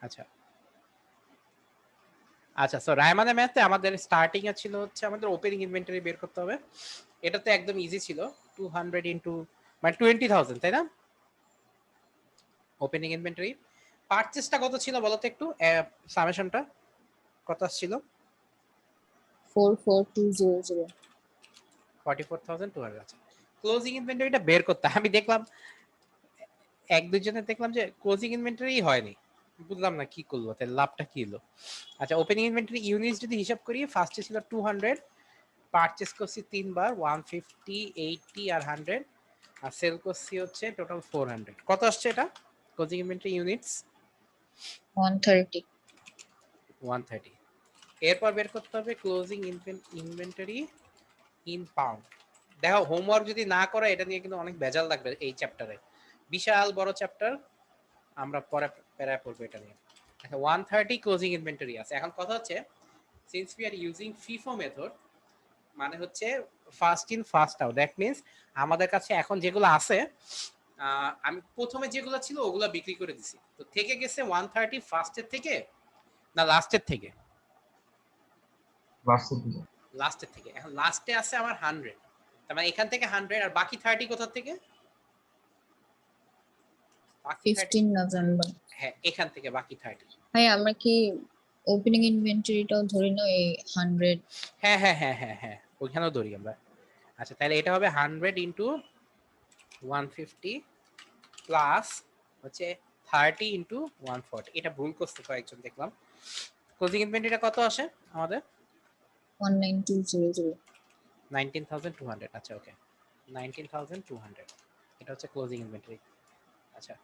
আচ্ছা আচ্ছা, সো রায়মানের ম্যাথে আমাদের স্টার্টিং এ ছিল হচ্ছে আমাদের ওপেনিং ইনভেন্টরি বের করতে হবে। এটা তো একদম ইজি ছিল, 200 ইনটু মানে 20,000, তাই না? ওপেনিং ইনভেন্টরি পারচেজটা কত ছিল বলো তো একটু, সামেশনটা কত আসছিল? 44200 44,200। আচ্ছা, ক্লোজিং ইনভেন্টরিটা বের করতে আমি দেখলাম এক দুইজনের দেখলাম যে ক্লোজিং ইনভেন্টরি হয়নি, বুঝলাম না কি করলো, তাহলে লাভটা কি হলো। আচ্ছা, ওপেনিং ইনভেন্টরি ইউনিটস যদি হিসাব করি, ফার্স্টে ছিল 200, পারচেজ করছি 3 বার 150 80 আর 100, আর সেল করছি হচ্ছে টোটাল 400। কত আসছে এটা ক্লোজিং ইনভেন্টরি ইউনিটস? 130 130। এরপর বের করতে হবে ক্লোজিং ইনভেন্টরি ইন পাউন্ড। দেখো, হোমওয়ার্ক যদি না করে এটা নিয়ে কিন্তু অনেক ভেজাল লাগবে এই চ্যাপ্টারে, বিশাল বড় চ্যাপ্টার, আমরা পরে প্যারা পড়বো এটা নিয়ে। আচ্ছা, 130 ক্লোজিং ইনভেন্টরি আছে। এখন কথা হচ্ছে, since we are using FIFO method, মানে হচ্ছে first in first out, that means আমাদের কাছে এখন যেগুলো আছে, আমি প্রথমে যেগুলো ছিল ওগুলো বিক্রি করে দিছি, তো থেকে গেছে 130 ফার্স্টের থেকে না লাস্টের থেকে? লাস্টের থেকে। এখন লাস্টে আছে আমার 100, তার মানে এখান থেকে 100, আর বাকি 30 কোথা থেকে? বাকি 30 15 নভেম্বর। হ্যাঁ, এখান থেকে বাকি 30। ভাই আমরা কি ওপেনিং ইনভেন্টরিটাও ধরি না এই 100? হ্যাঁ হ্যাঁ হ্যাঁ হ্যাঁ হ্যাঁ, ওইখানেও ধরি আমরা। আচ্ছা, তাহলে এটা হবে 100 ইন্টু 150 প্লাস হচ্ছে 30 ইন্টু 140। এটা ভুল করতে কয়েকজন দেখলাম। ক্লোজিং ইনভেন্টরিটা কত আসে আমাদের? 19200। 19,200। আচ্ছা, ওকে, 19,200 এটা হচ্ছে ক্লোজিং ইনভেন্টরি। আচ্ছা,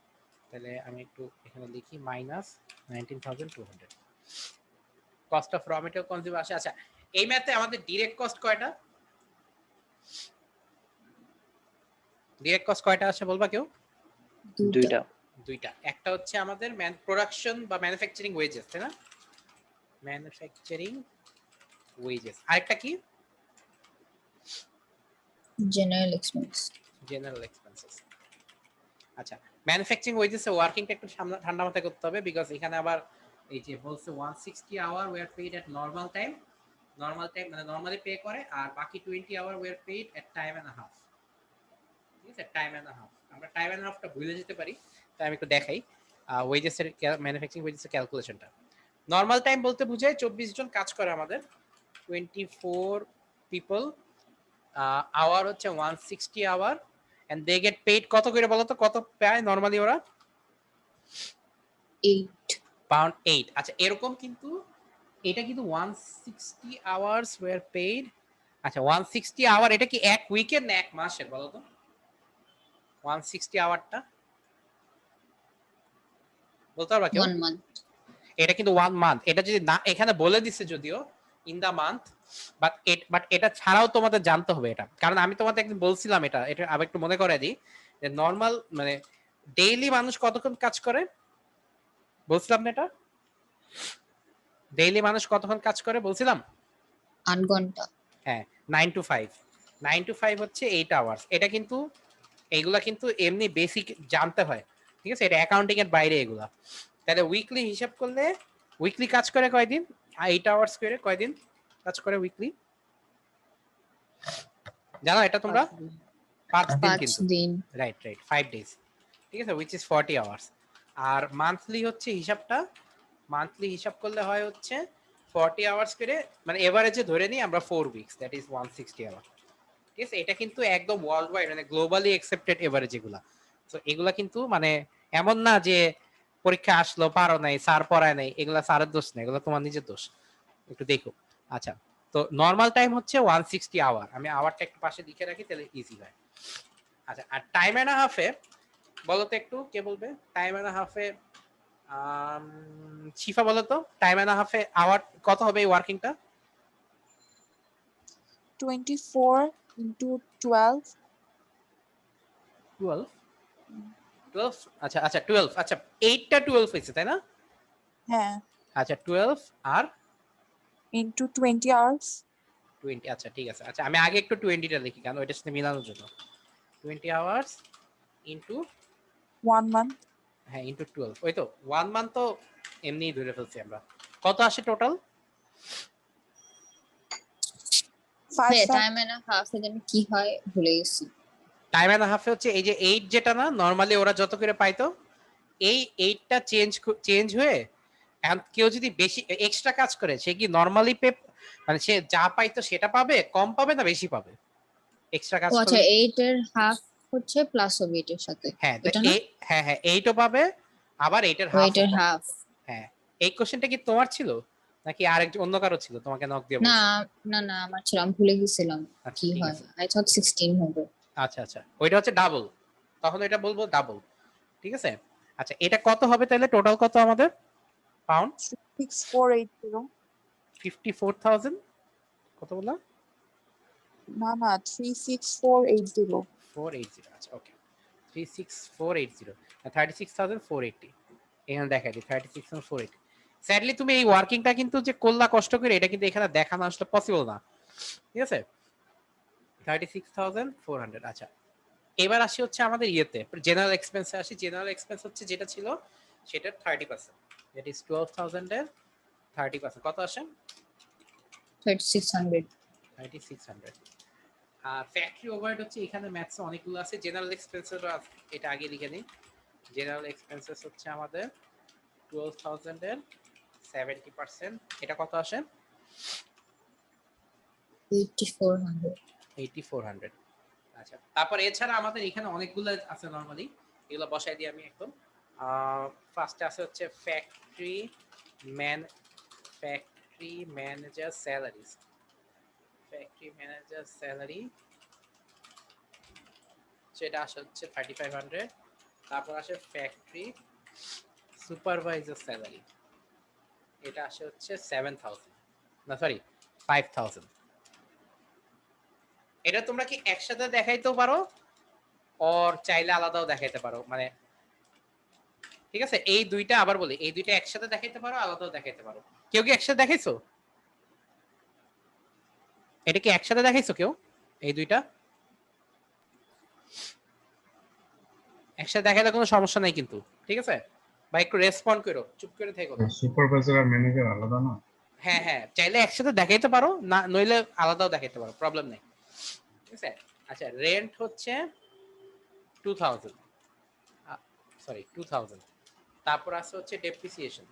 তাহলে আমি একটু এখানে লিখি minus 19,200। Cost of raw material consume আসে। আচ্ছা, এই ম্যাথে আমাদের ডিরেক্ট কস্ট কয়টা? ডিরেক্ট কস্ট কয়টা আসে বলবা কেউ? দুইটা। দুইটা। একটা হচ্ছে আমাদের প্রোডাকশন বা ম্যানুফ্যাকচারিং ওয়েজেস, তাই না? Manufacturing wages. আরেকটা কি? General expense. General expenses. আচ্ছা, ম্যানুফ্যাকচারিং ওয়েজেস এর ওয়ার্কিংটা একটু ঠান্ডা মাথায় করতে হবে, বিকজ এখানে আবার এই যে বলছে 160 hour were paid at normal time, normal time মানে নরমালি পে করে, আর বাকি 20 hour were paid at time and half. ঠিক আছে, টাইম এন্ড হাফ। আমরা টাইম এন্ড হাফটা ভুলে যেতে পারি, তাই আমি একটু দেখাই ওয়েজেস এর ম্যানুফ্যাকচারিং ওয়েজেস এর ক্যালকুলেশনটা। নরমাল টাইম বলতে বোঝায় 24 জন কাজ করে আমাদের, 24 পিপল, আওয়ার হচ্ছে 160 hour, and they get paid কত করে বলো তো, কত পায় নরমালি ওরা? 8 পাউন্ড 8। আচ্ছা, এরকম কিন্তু এটা কিন্তু 160 আওয়ার্স ওয়্যার পেইড। আচ্ছা, 160 আওয়ার এটা কি এক উইকের না এক মাসের বলো তো? 160 আওয়ারটা বলতে পারবা কেউ? 1 month। এটা কিন্তু 1 মান্থ। এটা যদি না এখানে বলে দিছে যদিও ইন দা মান্থ, বাট এটা ছাড়াও তোমাদের জানতে হবে এটা, কারণ আমি তোমাদের একদিন বলছিলাম এটা, এটা আবার একটু মনে করে দিই, যে নরমাল মানে ডেইলি মানুষ কতক্ষণ কাজ করে বলছিলাম না এটা? ডেইলি মানুষ কতক্ষণ কাজ করে বলছিলাম? 8 ঘন্টা। হ্যাঁ, 9 টু 5। 9 টু 5 হচ্ছে 8 আওয়ার্স। এটা কিন্তু এইগুলা কিন্তু এমনি বেসিক জানতে হয়, ঠিক আছে? এটা অ্যাকাউন্টিং এর বাইরে এগুলা। তাহলে উইকলি হিসাব করলে উইকলি কাজ করে কয়দিন? 8 আওয়ার্স করে কয়দিন কাজ করে উইকলি জানো এটা তোমরা? 5 দিন 5 কিন্তু। দিন। Right right, 5 days. ঠিক আছে, উইচ ইজ 40 আওয়ার্স। আর মান্থলি হচ্ছে হিসাবটা, মান্থলি হিসাব করলে হয় হচ্ছে 40 আওয়ার্স করে, মানে এভারেজে ধরে নিই আমরা 4 উইকস, দ্যাট ইজ 160 আওয়ার। ঠিক আছে, এটা কিন্তু একদম ওয়ার্ল্ড ওয়াইড মানে গ্লোবালি অ্যাকসেপ্টেড এভারেজ এগুলা। তো এগুলা কিন্তু মানে এমন না যে পরীক্ষা আসলো পারো নাই, স্যার পড়ায় নাই, এগুলা স্যারের দোষ না, এগুলো তোমার নিজের দোষ, একটু দেখো। আচ্ছা, তো নর্মাল টাইম হচ্ছে 160 আওয়ার, আমি আওয়ারটা একটু পাশে লিখে রাখি তাহলে ইজি হয়। আচ্ছা, আর টাইম এন্ড হাফে বলো তো একটু, কে বলবে টাইম এন্ড হাফে? শিফা বলো তো, টাইম এন্ড হাফে আওয়ার কত হবে এই ওয়ার্কিংটা? 24 into 12। 12? 12? আচ্ছা আচ্ছা 12, আচ্ছা 8টা 12 হয়েছে তাই না? হ্যাঁ, আচ্ছা 12 আর into 20 hours। 20। আচ্ছা ঠিক আছে, আচ্ছা আমি আগে একটু 20টা লিখি কারণ ওইটার সাথে মিলানোর জন্য। 20 আওয়ার্স ইনটু 1 month। হ্যাঁ ইনটু 12, ওই তো 1 মান্থ তো এমনি ধরে ফেলছি আমরা। কত আসে টোটাল? 5 হ্যাঁ, some টাইম এন্ড হাফ এ যেন কি হয় ভুলে গেছি। টাইম এন্ড হাফে হচ্ছে এই যে 8 যেটা না নরমালি ওরা যত করে পাইতো এই 8টা চেঞ্জ হয়ে এখন কেউ যদি বেশি এক্সট্রা কাজ করে সে কি নরমালি মানে সে যা পাইতো সেটা পাবে, কম পাবে না বেশি পাবে এক্সট্রা কাজ ও আচ্ছা, করলে? 8 এর হাফ হচ্ছে প্লাস হবে 8 এর সাথে, হ্যাঁ তো এটা না? হ্যাঁ হ্যাঁ 8ও পাবে আবার 8 এর ও 8 হাফও এর পাবে। হাফ। হ্যাঁ এই কোশ্চেনটা কি তোমার ছিল নাকি আরেক অন্য কারো ছিল তোমাকে নক দিয়ে না বলছে? না না, আমার ছিল, আমি ভুলে গেছিলাম আচ্ছা কি ঠিক হয়। আছে। আই থট 16 হবে। আচ্ছা আচ্ছা ওইটা হচ্ছে ডাবল, তখন এটা বলবো ডাবল। ঠিক আছে। আচ্ছা এটা কত হবে তাহলে টোটাল কত আমাদের পাউন্ড? 6480 54,000 কত বললাম? না না 36480 480 আচ্ছা ওকে 36480 36,480 এখানে দেখাই দিই 36,480। স্যাডলি তুমি এই ওয়ার্কিংটা কিন্তু যে করলা কষ্ট করে এটা কিন্তু এখানে দেখানো আসলে পসিবল না। ঠিক আছে 36,400। আচ্ছা এবার আসি হচ্ছে আমাদের ইয়েতে জেনারেল এক্সপেন্সে আসি। জেনারেল এক্সপেন্স হচ্ছে যেটা ছিল সেটার 30%, দ্যাট ইজ 12,000 এর 30% কত আসে? 3600। 3600। আর ফ্যাক্টরি ওভারহেড হচ্ছে এখানে ম্যাথস অনেকগুলো আছে। জেনারেল এক্সপেন্সেস এটা আগে লিখে নিই। জেনারেল এক্সপেন্সেস হচ্ছে আমাদের 12,000 এর 70%, এটা কত আসে? 8400। 8400। আচ্ছা তারপর এছাড়া আমাদের এখানে অনেকগুলো আছে নরমালি, এগুলো বসাই দিই আমি একদম। ফার্স্টে আছে হচ্ছে factory manager salaries. Factory manager salary সেটা আসে হচ্ছে 3500। তারপর আসে ফ্যাক্টরি সুপারভাইজার স্যালারি, এটা আসে হচ্ছে 7000, না সরি 5000। এটা তোমরা কি একসাথে দেখাইতেও পারো আর চাইলে আলাদাও দেখাইতে পারো, মানে ঠিক আছে এই দুইটা আবার বলি এই দুইটা একসাথে দেখাইতে পারো আলাদাও দেখাইতে পারো। কেউ কি একসাথে দেখাইছো? এটা কি একসাথে দেখাইছো কেউ এই দুইটা? একসাথে দেখাইলে কোনো সমস্যা নাই কিন্তু, ঠিক আছে ভাই একটু রেসপন্ড করো, চুপ করে থেকো না। সুপারভাইজার আর ম্যানেজার আলাদা না? হ্যাঁ হ্যাঁ চাইলে একসাথে দেখাইতে পারো, না নইলে আলাদাও দেখাইতে পারো, প্রবলেম নেই। ঠিক আছে। আচ্ছা রেন্ট হচ্ছে 2000, সরি 2000। তারপর আছে হচ্ছে ডেপ্রিসিয়েশন।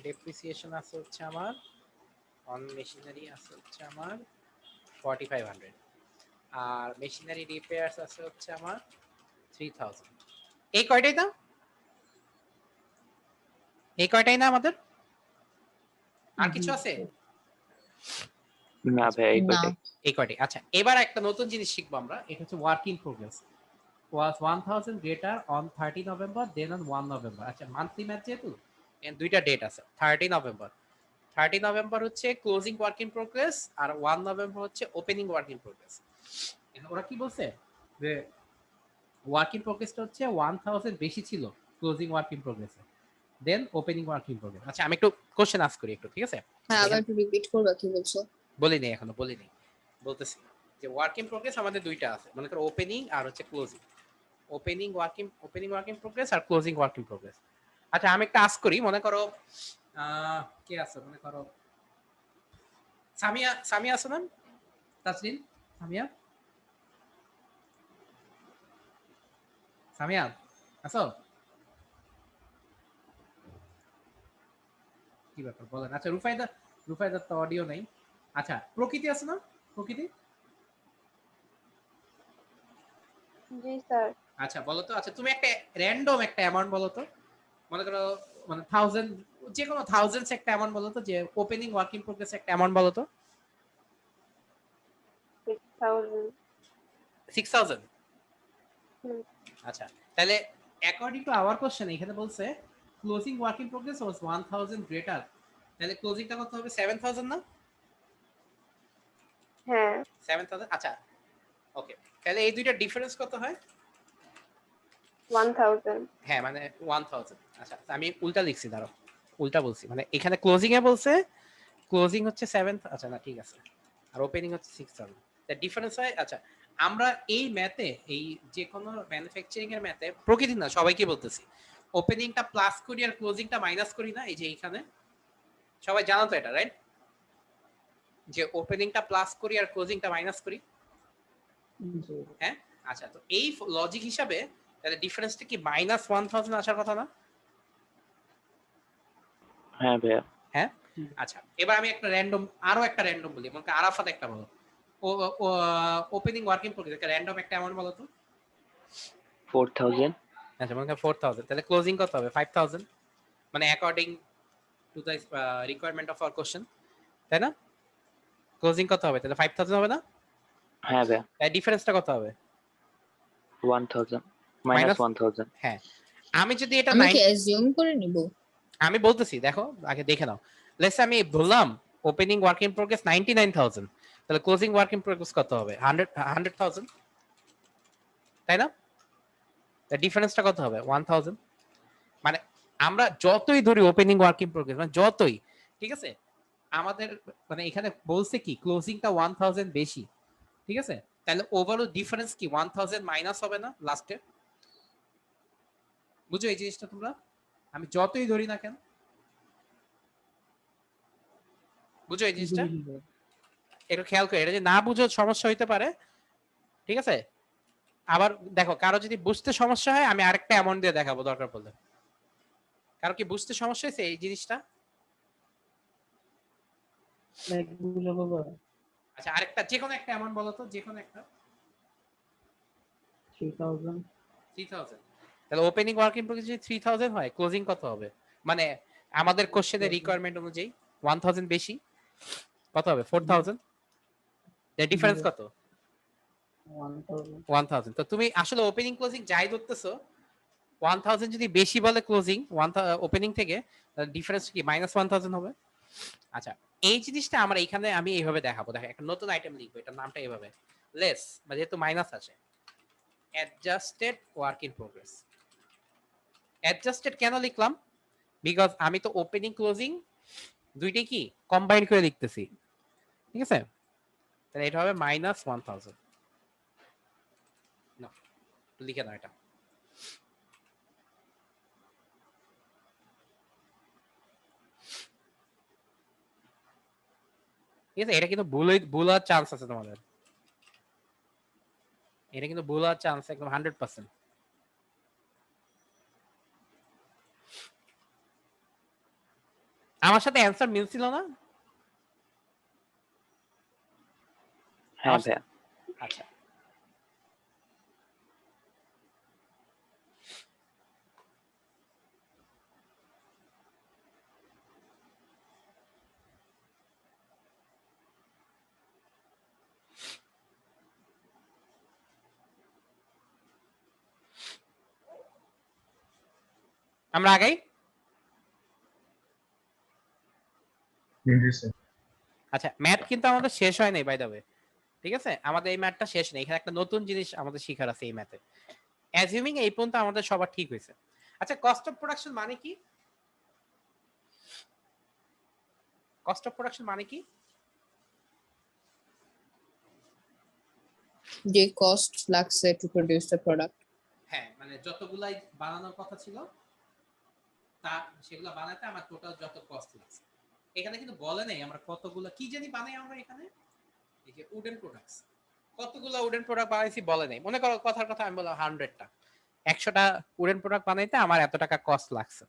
ডেপ্রিসিয়েশন আছে হচ্ছে আমার অন মেশিনারি আছে হচ্ছে আমার 4500। আর মেশিনারি রিপেয়ার্স আছে হচ্ছে আমার 3000। এই কয়টাই না, এই কয়টাই না আমাদের? আর কিছু আছে? না ভাই এই না, কয়টাই। এই কয়টাই। আচ্ছা এবার একটা নতুন জিনিস শিখবো আমরা, এটা হচ্ছে work in progress. was 1000 greater on 30 November then on 1 November। আচ্ছা মান্থলি ম্যাচ যেহেতু দুইটা ডেট আছে 30 নভেম্বর। 30 নভেম্বর হচ্ছে ক্লোজিং ওয়ার্ক ইন প্রোগ্রেস আর 1 নভেম্বর হচ্ছে ওপেনিং ওয়ার্ক ইন প্রোগ্রেস। ওরা কি বলছে যে ওয়ার্ক ইন প্রোগ্রেসটা হচ্ছে 1000 বেশি ছিল ক্লোজিং ওয়ার্ক ইন প্রোগ্রেসে then opening work in progress. আচ্ছা আমি একটু কোশ্চেন আস্ক করি একটু, ঠিক আছে? হ্যাঁ আবার একটু রিপিট করবা কি বলছো? বলিনি এখনো বলিনি, বলতেছি যে ওয়ার্ক ইন প্রোগ্রেস আমাদের দুইটা আছে, মনে করো ওপেনিং আর হচ্ছে closing. Opening work in progress আর ক্লোজিং ওয়ার্ক ইন প্রোগ্রেস। আচ্ছা আমি একটা আস্ক করি, মনে করো কে আছে, মনে করো সামিয়া, সামিয়া আছে না? তাসরিন, সামিয়া, সামিয়া আছো? কি ব্যাপার বলেন। আচ্ছা রুফায়দার তো অডিও নাই। আচ্ছা প্রকৃতি আছে না? প্রকৃতি জি স্যার। আচ্ছা বলো তো। আচ্ছা তুমি একটা র্যান্ডম একটা অ্যামাউন্ট বলো তো, মনে করো মানে 1000, যে কোনো থাউজেন্ডস একটা অ্যামাউন্ট বলো তো, যে ওপেনিং ওয়ার্ক ইন প্রোগ্রেস একটা অ্যামাউন্ট বলো তো। 6000। 6000। হুম। আচ্ছা তাহলে অ্যাকর্ডিং টু আওয়ার কোশ্চেন এখানে বলছে closing work in progress was 1000 greater, তাহলে ক্লোজিংটা কত হবে? 7000 না? হ্যাঁ 7000। আচ্ছা ওকে তাহলে এই দুইটা ডিফারেন্স কত হয়? 1000। হ্যাঁ মানে 1000। আচ্ছা আমি উল্টা লিখছি, দাঁড়াও উল্টা বলছি, মানে এখানে ক্লোজিং এ বলছে ক্লোজিং হচ্ছে 7, আচ্ছা না ঠিক আছে, আর ওপেনিং হচ্ছে 6000, তা ডিফারেন্স হয়। আচ্ছা আমরা এই ম্যাথে এই যে কোনো ম্যানুফ্যাকচারিং এর ম্যাথে প্রকৃতি না সবাইকে বলতেছি ওপেনিংটা প্লাস করি আর ক্লোজিংটা মাইনাস করি না, এই যে এইখানে সবাই জানো তো এটা, রাইট? যে ওপেনিংটা প্লাস করি আর ক্লোজিংটা মাইনাস করি। হ্যাঁ, আচ্ছা, তো এই লজিক হিসাবে তাহলে ডিফারেন্সটা কি -1000 আসার কথা না? হ্যাঁ ভাইয়া। হ্যাঁ, আচ্ছা, এবার আমি আরো একটা র্যান্ডম বলি, মনে করেন আরাফাত একটা বলো, ওপেনিং ওয়ার্কিং প্রোগ্রেস একটা র্যান্ডম একটা অ্যামাউন্ট বলো তো। 4000। আচ্ছা, মনে করেন 4000, তাহলে ক্লোজিং কত হবে? 5000, মানে according to the requirement of our question, তাই না? ক্লোজিং কত হবে তাহলে? 5000 হবে না? হ্যাঁ ভাইয়া। তাই ডিফারেন্সটা কত হবে? 1000 মাইনাস 1000। হ্যাঁ, আমি যদি এটা আমি কি অ্যাজিউম করে নিব? আমি বলতেছি, দেখো আগে দেখে নাও। লেটস আমি বললাম ওপেনিং ওয়ার্ক ইন প্রোগ্রেস 99000, তাহলে ক্লোজিং ওয়ার্ক ইন প্রোগ্রেস কত হবে? 100000, তাই না? তার ডিফারেন্সটা কত হবে? 1000। মানে আমরা যতই ধরি ওপেনিং ওয়ার্ক ইন প্রোগ্রেস, মানে যতই, ঠিক আছে, আমাদের মানে এখানে বলছে কি ক্লোজিংটা 1000 বেশি, ঠিক আছে, তাহলে ওভারঅল ডিফারেন্স কি 1000 মাইনাস হবে না লাস্টে? বুঝো এই জিনিসটা তোমরা? আমি যতই ধরি না কেন, বুঝো এই জিনিসটা? একটু খেয়াল করে, এটা যে না বুঝো সমস্যা হইতে পারে, ঠিক আছে? আবার দেখো, কারো যদি বুঝতে সমস্যা হয় আমি আরেকটা অ্যামাউন্ট দিয়ে দেখাবো দরকার পড়লে। কারো কি বুঝতে সমস্যা হয়েছে এই জিনিসটা? আচ্ছা, আরেকটা যে কোনো একটা অ্যামাউন্ট বলো তো, যে কোনো একটা। 3000, তাহলে ওপেনিং ওয়ার্ক ইন প্রোগ্রেস যদি 3000 হয়, ক্লোজিং কত হবে? মানে আমাদের কোশ্চেনের রিকোয়ারমেন্ট অনুযায়ী 1000 বেশি, কত হবে? 4000। এর ডিফারেন্স কত? 1000। তো তুমি আসলে ওপেনিং ক্লোজিং যাই ধরতেছো, 1000 যদি বেশি বলে ক্লোজিং ওপেনিং থেকে, ডিফারেন্স কি -1000 হবে? আচ্ছা, এই জিনিসটা আমরা এখানে আমি এইভাবে দেখাবো। দেখো, একটা নতুন আইটেম লিখবো, এটার নামটা এইভাবে, লেস, মানে যেহেতু মাইনাস আছে, adjusted work in progress. Adjusted কেন লিখলাম? বিকজ আমি তো ওপেনিং ক্লোজিং দুইটাই কি কম্বাইন করে লিখতেছি, ঠিক আছে? তাহলে এটা হবে -1000। না, লিখে দাও এটা। ঠিক আছে, এটা কিন্তু ভুল হওয়ার চান্স আছে তোমাদের, এটা কিন্তু ভুল হওয়ার চান্স একদম 100%। আমার সাথে অ্যানসার মিলছিল না? হ্যাঁ ভাইয়া। আচ্ছা, আমরা আগাই। আচ্ছা, ম্যাথ কিন্তু আমাদের শেষ হয় নাই বাই দ্য ওয়ে, ঠিক আছে? আমাদের এই ম্যাথটা শেষ নেই, এখানে একটা নতুন জিনিস আমাদের শিখার আছে এই ম্যাথে। অ্যাজিউমিং এই পর্যন্ত আমাদের সবার ঠিক হয়েছে। আচ্ছা, কস্ট অফ প্রোডাকশন মানে কি? কস্ট অফ প্রোডাকশন মানে কি? যে কস্ট লাগছে টু প্রোডিউস দ্য প্রোডাক্ট। হ্যাঁ, মানে যতগুলাই বানানোর কথা ছিল তা সেগুলো বানাতে আমার টোটাল যত কস্ট লাগছে। এখানে কিন্তু বলে নাই আমরা কতগুলো কি জানি বানাই আমরা এখানে, এই যে উডেন প্রোডাক্টস, কতগুলো উডেন প্রোডাক্ট বানাইছি বলে নাই। মনে করো কথার কথা আমি বললাম 100টা, 100টা উডেন প্রোডাক্ট বানাইতে আমার এত টাকা কস্ট লাগছে।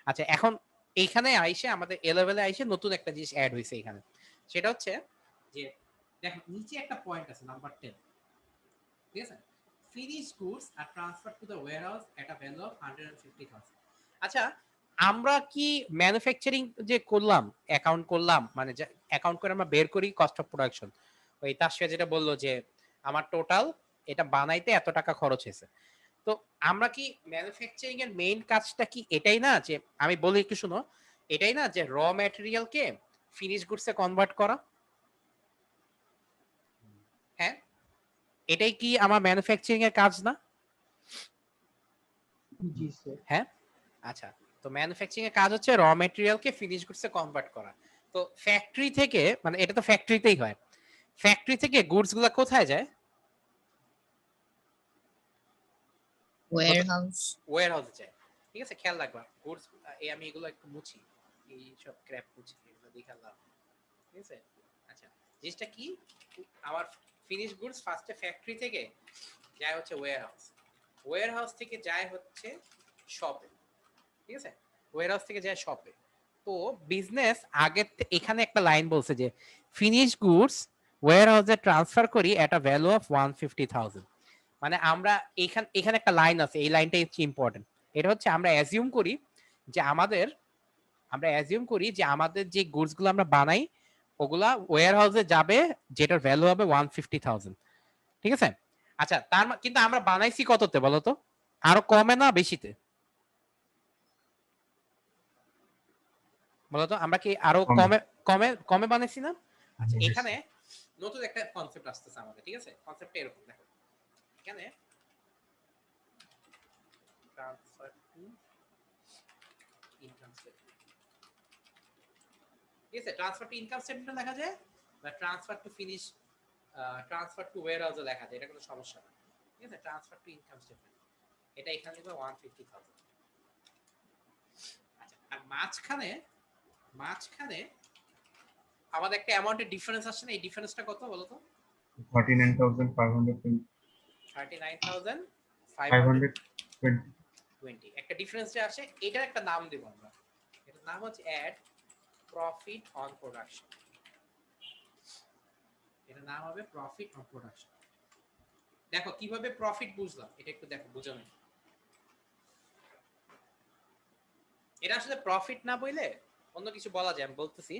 আচ্ছা, এখন এইখানে আইসে আমাদের এ লেভেলে আইসে নতুন একটা জিনিস অ্যাড হয়েছে এখানে, সেটা হচ্ছে যে দেখো নিচে একটা পয়েন্ট আছে নাম্বার 10, ঠিক আছে? ফিনিশ গুডস আর transfer to the warehouse at a value of 150,000। আচ্ছা, আমরা কি ম্যানুফ্যাকচারিং যে করলাম, অ্যাকাউন্ট করলাম, মানে অ্যাকাউন্ট করে আমরা বের করি কস্ট অফ প্রোডাকশন, ওই তাসফিয়া যেটা বললো যে আমার টোটাল এটা বানাইতে এত টাকা খরচ হয়েছে। তো আমরা কি ম্যানুফ্যাকচারিং এর মেইন কাজটা কি এটাই না, যে আমি বলি একটু শুনো, এটাই না যে র ম্যাটেরিয়ালকে ফিনিশ গুডসে কনভার্ট করা? হ্যাঁ, এটাই কি আমার ম্যানুফ্যাকচারিং এর কাজ না? জি স্যার। হ্যাঁ, আচ্ছা, তো ম্যানুফ্যাকচারিং এর কাজ হচ্ছে র ম্যাটেরিয়ালকে ফিনিশ গুডসে কনভার্ট করা। তো ফ্যাক্টরি থেকে, মানে এটা তো ফ্যাক্টরিতেই হয়, ফ্যাক্টরি থেকে গুডস গুলা কোথায় যায়? ওয়্যারহাউস। ওয়্যারহাউসে যায়। ঠিক আছে, খেয়াল রাখবা গুডস, এই আমি এগুলো একটু মুছি, এই সব ক্র্যাপ মুছি, এগুলো দেখে লাভ, ঠিক আছে। আচ্ছা, জিনিসটা কি, আমার ফিনিশ গুডস ফার্স্টে ফ্যাক্টরি থেকে যায় হচ্ছে ওয়্যার হাউস, ওয়্যার হাউস থেকে যায় হচ্ছে শপে, ঠিক আছে, ওয়্যার হাউস থেকে যায় শপে। তো বিজনেস আগে এখানে একটা লাইন বলছে যে ফিনিশ গুডস ওয়্যার হাউসে ট্রান্সফার করি এট আ ভ্যালু অফ 150,000। মানে আমরা এখানে একটা লাইন আছে, এই লাইনটাই হচ্ছে ইম্পর্টেন্ট। এটা হচ্ছে আমরা অ্যাজিউম করি যে আমাদের যে গুডস গুলো আমরা বানাই ওগুলা ওয়্যার হাউসে যাবে যেটার ভ্যালু হবে 150,000, ঠিক আছে। আচ্ছা, কিন্তু আমরা বানাইছি কততে বলো তো, আরো কমে না বেশিতে বলতো, আমরা কি আরো কমে। কমে কমে কমে বানাইছি না? আচ্ছা, বেশি। এখানে নতুন একটা কনসেপ্ট আসতেছে আমাদের, ঠিক আছে। কনসেপ্টটা এরকম দেখো, এখানে ট্রান্সফার টু ইনকাম স্টেটমেন্ট, ঠিক আছে, ট্রান্সফার টু ইনকাম স্টেটমেন্ট লেখা যায় বা transfer to finish, transfer to wire হাউসে লেখা যায়, এটা কোনো সমস্যা না, ঠিক আছে। ট্রান্সফার টু ইনকাম স্টেটমেন্ট এটা এখানে লিখবে 150,000। আচ্ছা, আর মাঝখানে আমাদের একটা অ্যামাউন্টের ডিফারেন্স আসছে না, এই ডিফারেন্সটা কত বলো তো? 39,520 39,520 একটা ডিফারেন্স যে আসে, এটার একটা নাম দেব আমরা, এটার নাম হচ্ছে অ্যাড প্রফিট অন প্রোডাকশন, এটার নাম হবে প্রফিট অন প্রোডাকশন। দেখো কিভাবে প্রফিট বুঝলাম, এটা একটু দেখো বুঝানো, এটা আসলে প্রফিট না বইলে অন্য কিছু বলা যায়, আমি বলতেছি,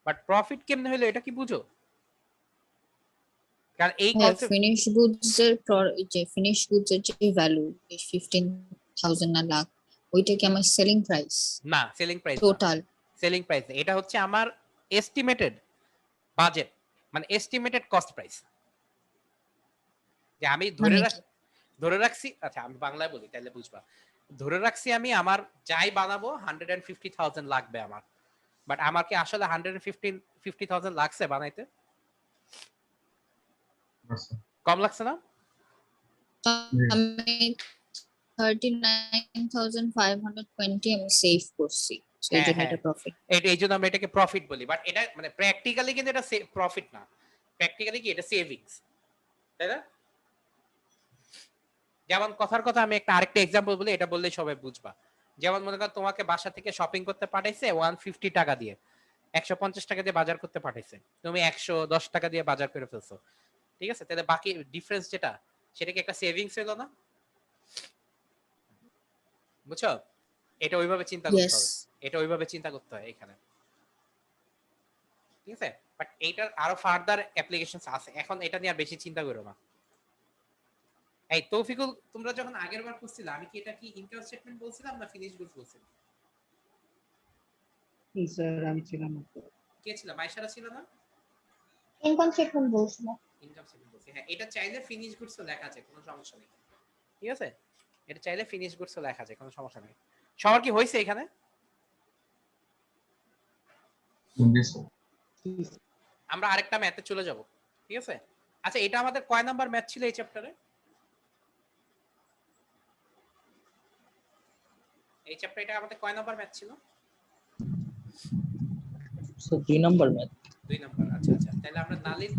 বাট প্রফিট কেমনে হলো এটা কি বুঝো? কারণ এই হ্যাঁ, কনসেপ্ট ফিনিশ গুডস এর যে ফিনিশ গুডস এর যে ভ্যালু 15,000 না লাখ, ওইটা কি আমার সেলিং প্রাইস না, সেলিং প্রাইস না, টোটাল? সেলিং প্রাইস না, এটা হচ্ছে আমার এস্টিমেটেড বাজেট, মানে এস্টিমেটেড কস্ট প্রাইস, যে আমি মানে কি? ধরে রাখছি, আচ্ছা আমি বাংলায় বলি তাহলে বুঝবা, ধরে রাখছি আমি আমার যাই বানাবো 150,000 লাগবে আমার, বাট আমার কি আসলে 150,000 লাগছে বানাইতে? আছে। কম লাগছে না? আমি 39,520 আমি সেভ করছি, so এই হ্যাঁ জন্য হ্যাঁ, এটা প্রফিট। এই জন্য আমরা এটাকে প্রফিট বলি, বাট এটা মানে প্র্যাকটিক্যালি কিন্তু এটা প্রফিট না, প্র্যাকটিক্যালি কি এটা সেভিংস, তাই না? যেমন কথার কথা আমি একটা আরেকটা এক্সাম্পল বলি, এটা বললেই সবাই বুঝবা। যেমন মনে করো তোমাকে বাসা থেকে শপিং করতে পাঠাইছে 150 টাকা দিয়ে, 150 টাকা দিয়ে বাজার করতে পাঠাইছে, তুমি 110 টাকা দিয়ে বাজার করে ফেলছো, ঠিক আছে, তাহলে বাকি ডিফারেন্স যেটা, সেটা কি একটা সেভিংস হলো না? বুঝছো, এটা ওইভাবে চিন্তা করতে ইয়েস। হবে, এটা ওইভাবে চিন্তা করতে হয় এখানে, ঠিক আছে। বাট এইটার আরো ফার্দার অ্যাপ্লিকেশনস আছে, এখন এটা নিয়ে আর বেশি চিন্তা করো না। এই তৌফিকুল, তোমরা যখন আগের বার করছিলে আমি কি এটা কি ইনকাম স্টেটমেন্ট বলছিলাম না ফিনিশ গুডস বলছিলাম? স্যার আমি ছিলাম না। কে ছিল, মাইশারা ছিল না? ইনকাম স্টেটমেন্ট বলছিল। ইনকাম স্টেটমেন্ট বলছি, হ্যাঁ। এটা চাইলে ফিনিশ গুডসও লেখা আছে, কোনো সমস্যা নেই, ঠিক আছে, এটা চাইলে ফিনিশ গুডসও লেখা আছে, কোনো সমস্যা নেই। সবার কি হয়েছে এখানে? আমরা আরেকটা ম্যাথে চলে যাব, ঠিক আছে। আচ্ছা, এটা আমাদের কয় নাম্বার ম্যাথ ছিল এই চ্যাপ্টারে? এই চ্যাপ্টারে এটা আমাদের কয় নাম্বার ম্যাথ ছিল? Sir 2 number math. 2 নাম্বার। আচ্ছা আচ্ছা, তাহলে আমরা নালিন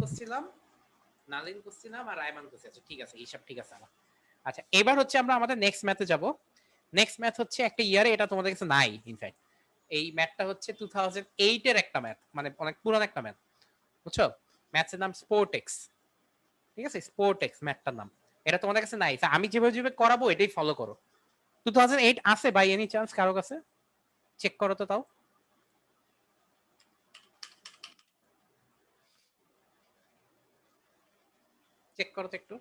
করছিলাম আর রায়মান করছি। আচ্ছা ঠিক আছে, হিসাব ঠিক আছে আমার। আচ্ছা, এবার হচ্ছে আমরা আমাদের নেক্সট ম্যাথে যাব। নেক্সট ম্যাথ হচ্ছে একটা ইয়ারে, এটা তোমাদের কাছে নাই ইনফ্যাক্ট। এই ম্যাথটা হচ্ছে 2008 এর একটা ম্যাথ, মানে অনেক পুরান একটা ম্যাথ, বুঝছো। ম্যাথের নাম স্পোর্টেক্স, ঠিক আছে, স্পোর্টেক্স ম্যাথটার নাম। এটা তোমাদের কাছে নাই, আমি যেভাবে করাবো এটাই ফলো করো। 2008 আছে বাই এনি চান্স কারো কাছে? চেক করো তো তাও। চেক করো তো একটু।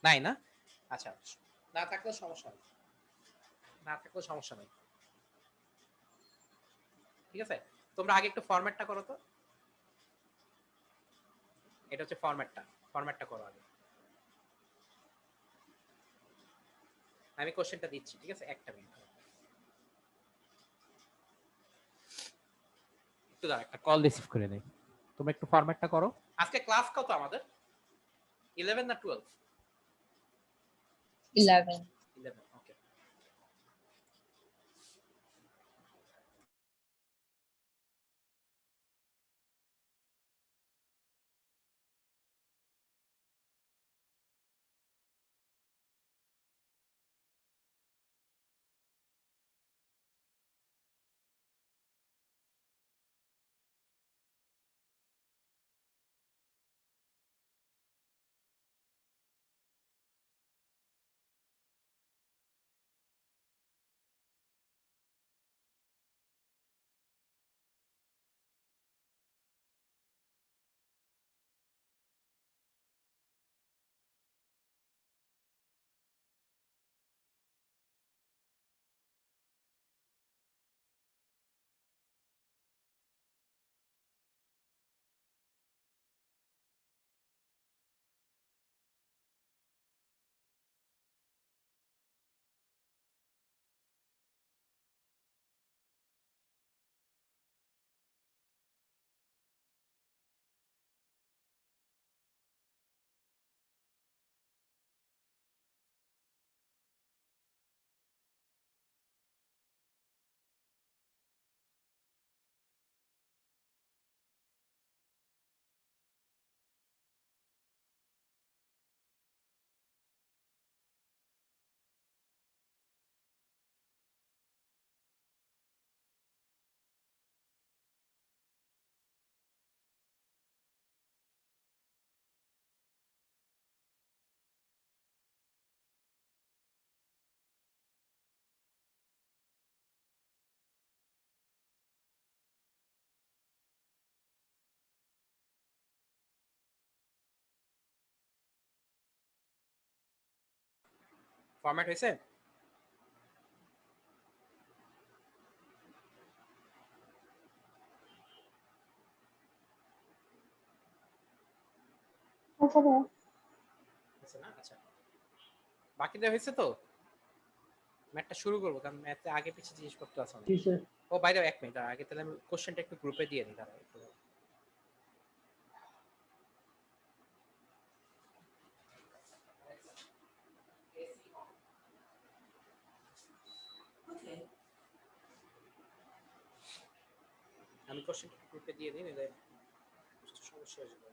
নাই না? আচ্ছা, না থাকলেও সমস্যা নেই, না থাকলেও সমস্যা নেই, ঠিক আছে। তোমরা আগে একটু ফরম্যাটটা করো তো। এটা হচ্ছে ফরম্যাটটা করো আগে। আমি কোশ্চেনটা দিচ্ছি, ঠিক আছে, একটা মিনিট। একটু দাঁড়া, একটা কল রিসিভ করে নেই। তুমি একটু ফরম্যাটটা করো। আজকে ক্লাস কত আমাদের? 11 না 12? 11. 11, ওকে। ফরম্যাট হয়েছে? আচ্ছা ভাইয়া। হয়েছে না? আচ্ছা, বাকিটা হয়েছে তো? ম্যাথটা শুরু করবো, কারণ ম্যাথে আগে পিছিয়ে জিনিসপত্র আছে অনেক। জি স্যার। ও বাইরে 1 মিনিট আগে, তাহলে আমি কোশ্চেনটা একটু গ্রুপে দিয়ে দিই। দাঁড়াও একটু। আমি কোশ্চেনটা গ্রুপে দিয়ে দিই, নাহলে সমস্যা হয়ে যাবে।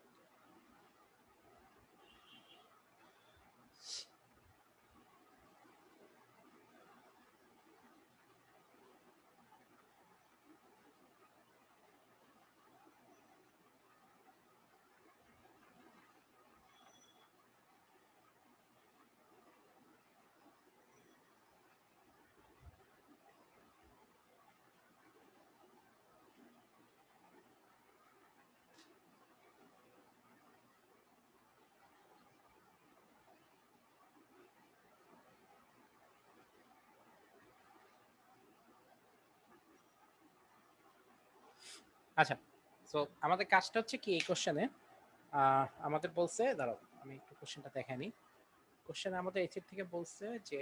আচ্ছা, সো আমাদের কাজটা হচ্ছে কি, এই কোশ্চেনে আমাদের বলছে, দাঁড়াও আমি একটু কোশ্চেনটা দেখে নিই। কোশ্চেনে আমাদের এসিড থেকে বলছে যে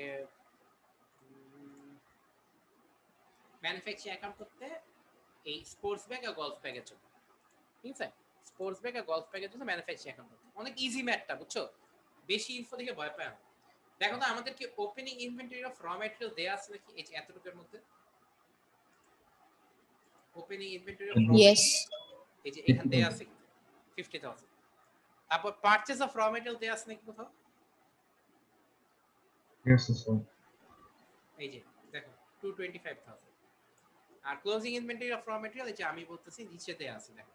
ম্যানুফ্যাকচারিং অ্যাকাউন্ট করতে এই স্পোর্টস ব্যাগ আর গলফ ব্যাগের জন্য, ঠিক আছে? স্পোর্টস ব্যাগ আর গলফ ব্যাগের জন্য ম্যানুফ্যাকচারিং অ্যাকাউন্ট করতে অনেক ইজি ম্যাথটা, বুঝছো? বেশি ইনফো দেখে ভয় পায় না। দেখো তো আমাদের কি opening inventory of raw material দেয়া আছে নাকি এই যে এতটুকুর মধ্যে? ওপেনিং ইনভেন্টরি অফ র Yes. এই যে এখানে দেয়া আছে 50,000। তারপর পারচেজ অফ র ম্যাটেরিয়াল দেয়া আছে নাকি কোথাও? Yes, sir. এই যে দেখো 225,000। আর closing inventory of raw material এই যে আমি বলতেছি নিচে দেয়া আছে, দেখো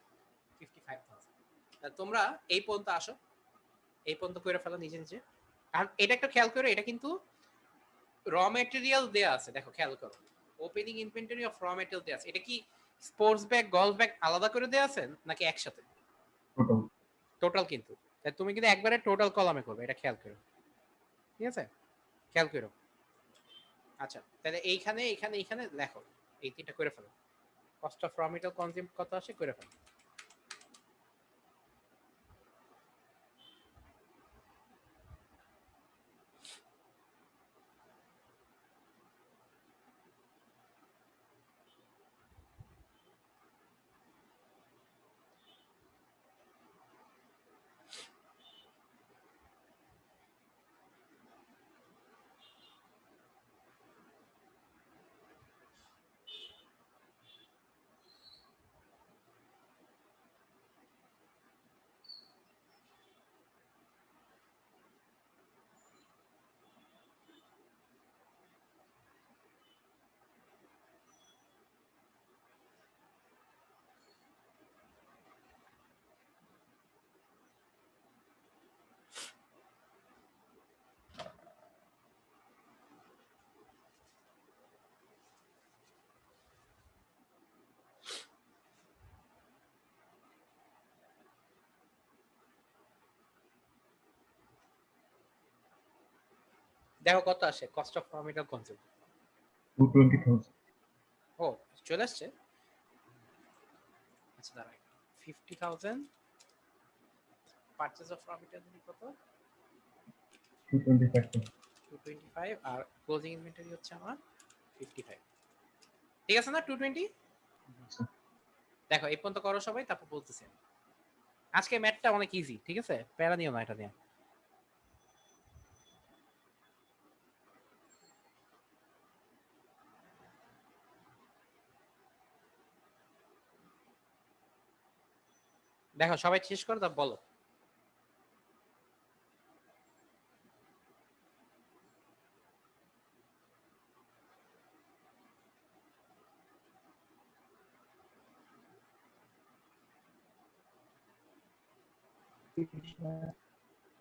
55,000। তোমরা এই পর্যন্ত আসো, এই পর্যন্ত করে ফেলো নিজে নিজে। আর এটা একটা খেয়াল করো, এটা কিন্তু র ম্যাটেরিয়াল দেয়া আছে, দেখো খেয়াল করো। Opening inventory of raw material দেয়া আছে। এটা কি স্পোর্টস ব্যাগ গলফ ব্যাগ আলাদা করে দেয়া আছে নাকি একসাথে? Total. টোটাল কিন্তু। তাই তুমি কিন্তু একবারে টোটাল কলামে করবে, এটা খেয়াল করো, ঠিক আছে? খেয়াল করো। আচ্ছা, তাহলে এইখানে এখানে এখানে লেখো, এই তিনটা করে ফেলো। Cost of raw material consume কত আসে করে ফেলো। দেখো কত আসে cost of raw material consume. 220,000 ও চলে আসছে। আচ্ছা দাঁড়াই, 50,000 পারচেজ অফ র মেটেরিয়াল কত? 225,000 225 আর ক্লোজিং ইনভেন্টরি হচ্ছে আমার 55। ঠিক আছে না 220? দেখো এই পর্যন্ত করো সবাই, তারপর বলতেছি আমি। আজকে ম্যাথটা অনেক ইজি, ঠিক আছে, প্যারা নিও না এটা নিয়ে। দেখো সবাই শেষ করো তা বলো।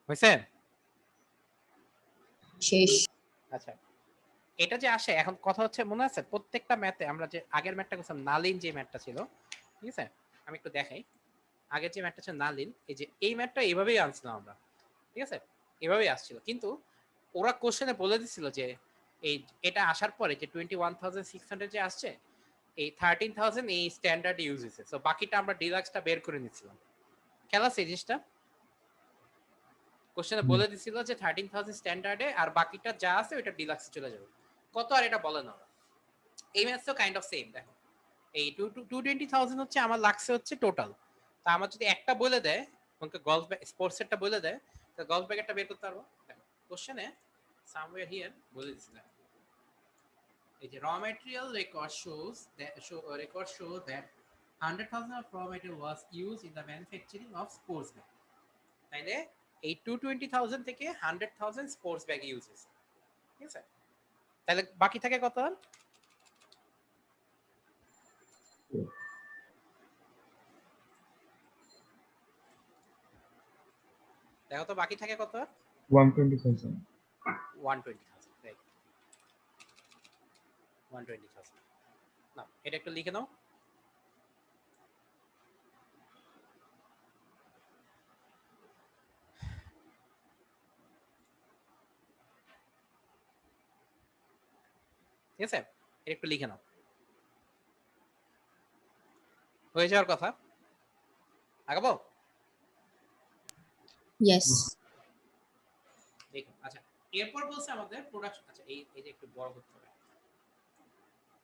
হয়েছে? শেষ। আচ্ছা এটা যে আসে এখন কথা হচ্ছে, মনে আছে প্রত্যেকটা ম্যাথে আমরা যে আগের ম্যাথটা করছিলাম নালিন, যে ম্যাথটা ছিল, ঠিক আছে, আমি একটু দেখাই। আগের যে ম্যাথটা ছিল নালিন, এই যে এই ম্যাথটা এইভাবেই আনছিলাম আমরা, ঠিক আছে, এভাবেই আসছিল। কিন্তু ওরা কোশ্চেনে বলে দিছিল যে এই এটা আসার পরে যে 21,600 যে আসছে, এই 13,000 এই স্ট্যান্ডার্ড ইউজ হয়েছে, সো বাকিটা আমরা ডিলাক্সটা বের করে নিচ্ছিলাম। খেলা আছে এই জিনিসটা, কোশ্চেনে বলে দিছিল যে 13,000 স্ট্যান্ডার্ডে আর বাকিটা যা আছে ওইটা ডিলাক্সে চলে যাবে। কত আর এটা বলে না ওরা। এই ম্যাথসও কাইন্ড অফ সেম। দেখো এই 220,000 হচ্ছে আমার লাগছে হচ্ছে টোটাল। তা আমার যদি একটা বলে দেয়, তোমাকে গলফ ব্যাগ স্পোর্টস এরটা বলে দেয়, তো গলফ ব্যাগেরটা বের করতে পারবো। দেখো কোশ্চেনে সামওয়্যার হিয়ার বলে দিছে, দেখো এই যে raw material record shows that record shows that 100,000 of raw material was used in the manufacturing of sports bag. তাইলে এই 220,000 থেকে 100,000 স্পোর্টস ব্যাগ ইউজ হয়েছে, ঠিক আছে। তাহলে বাকি থাকে কত? দেখো তো বাকি থাকে কত? 120,000 120,000, রাইট, 120,000। না এটা একটু লিখে নাও। ঠিক আছে, এটা একটু লিখে নাও। হয়ে যাওয়ার কথা, আগাবো? ইয়েস। দেখুন আচ্ছা, এরপর বলছে আমাদের প্রোডাকশন। আচ্ছা এই এই যে একটু বড় করতে হবে।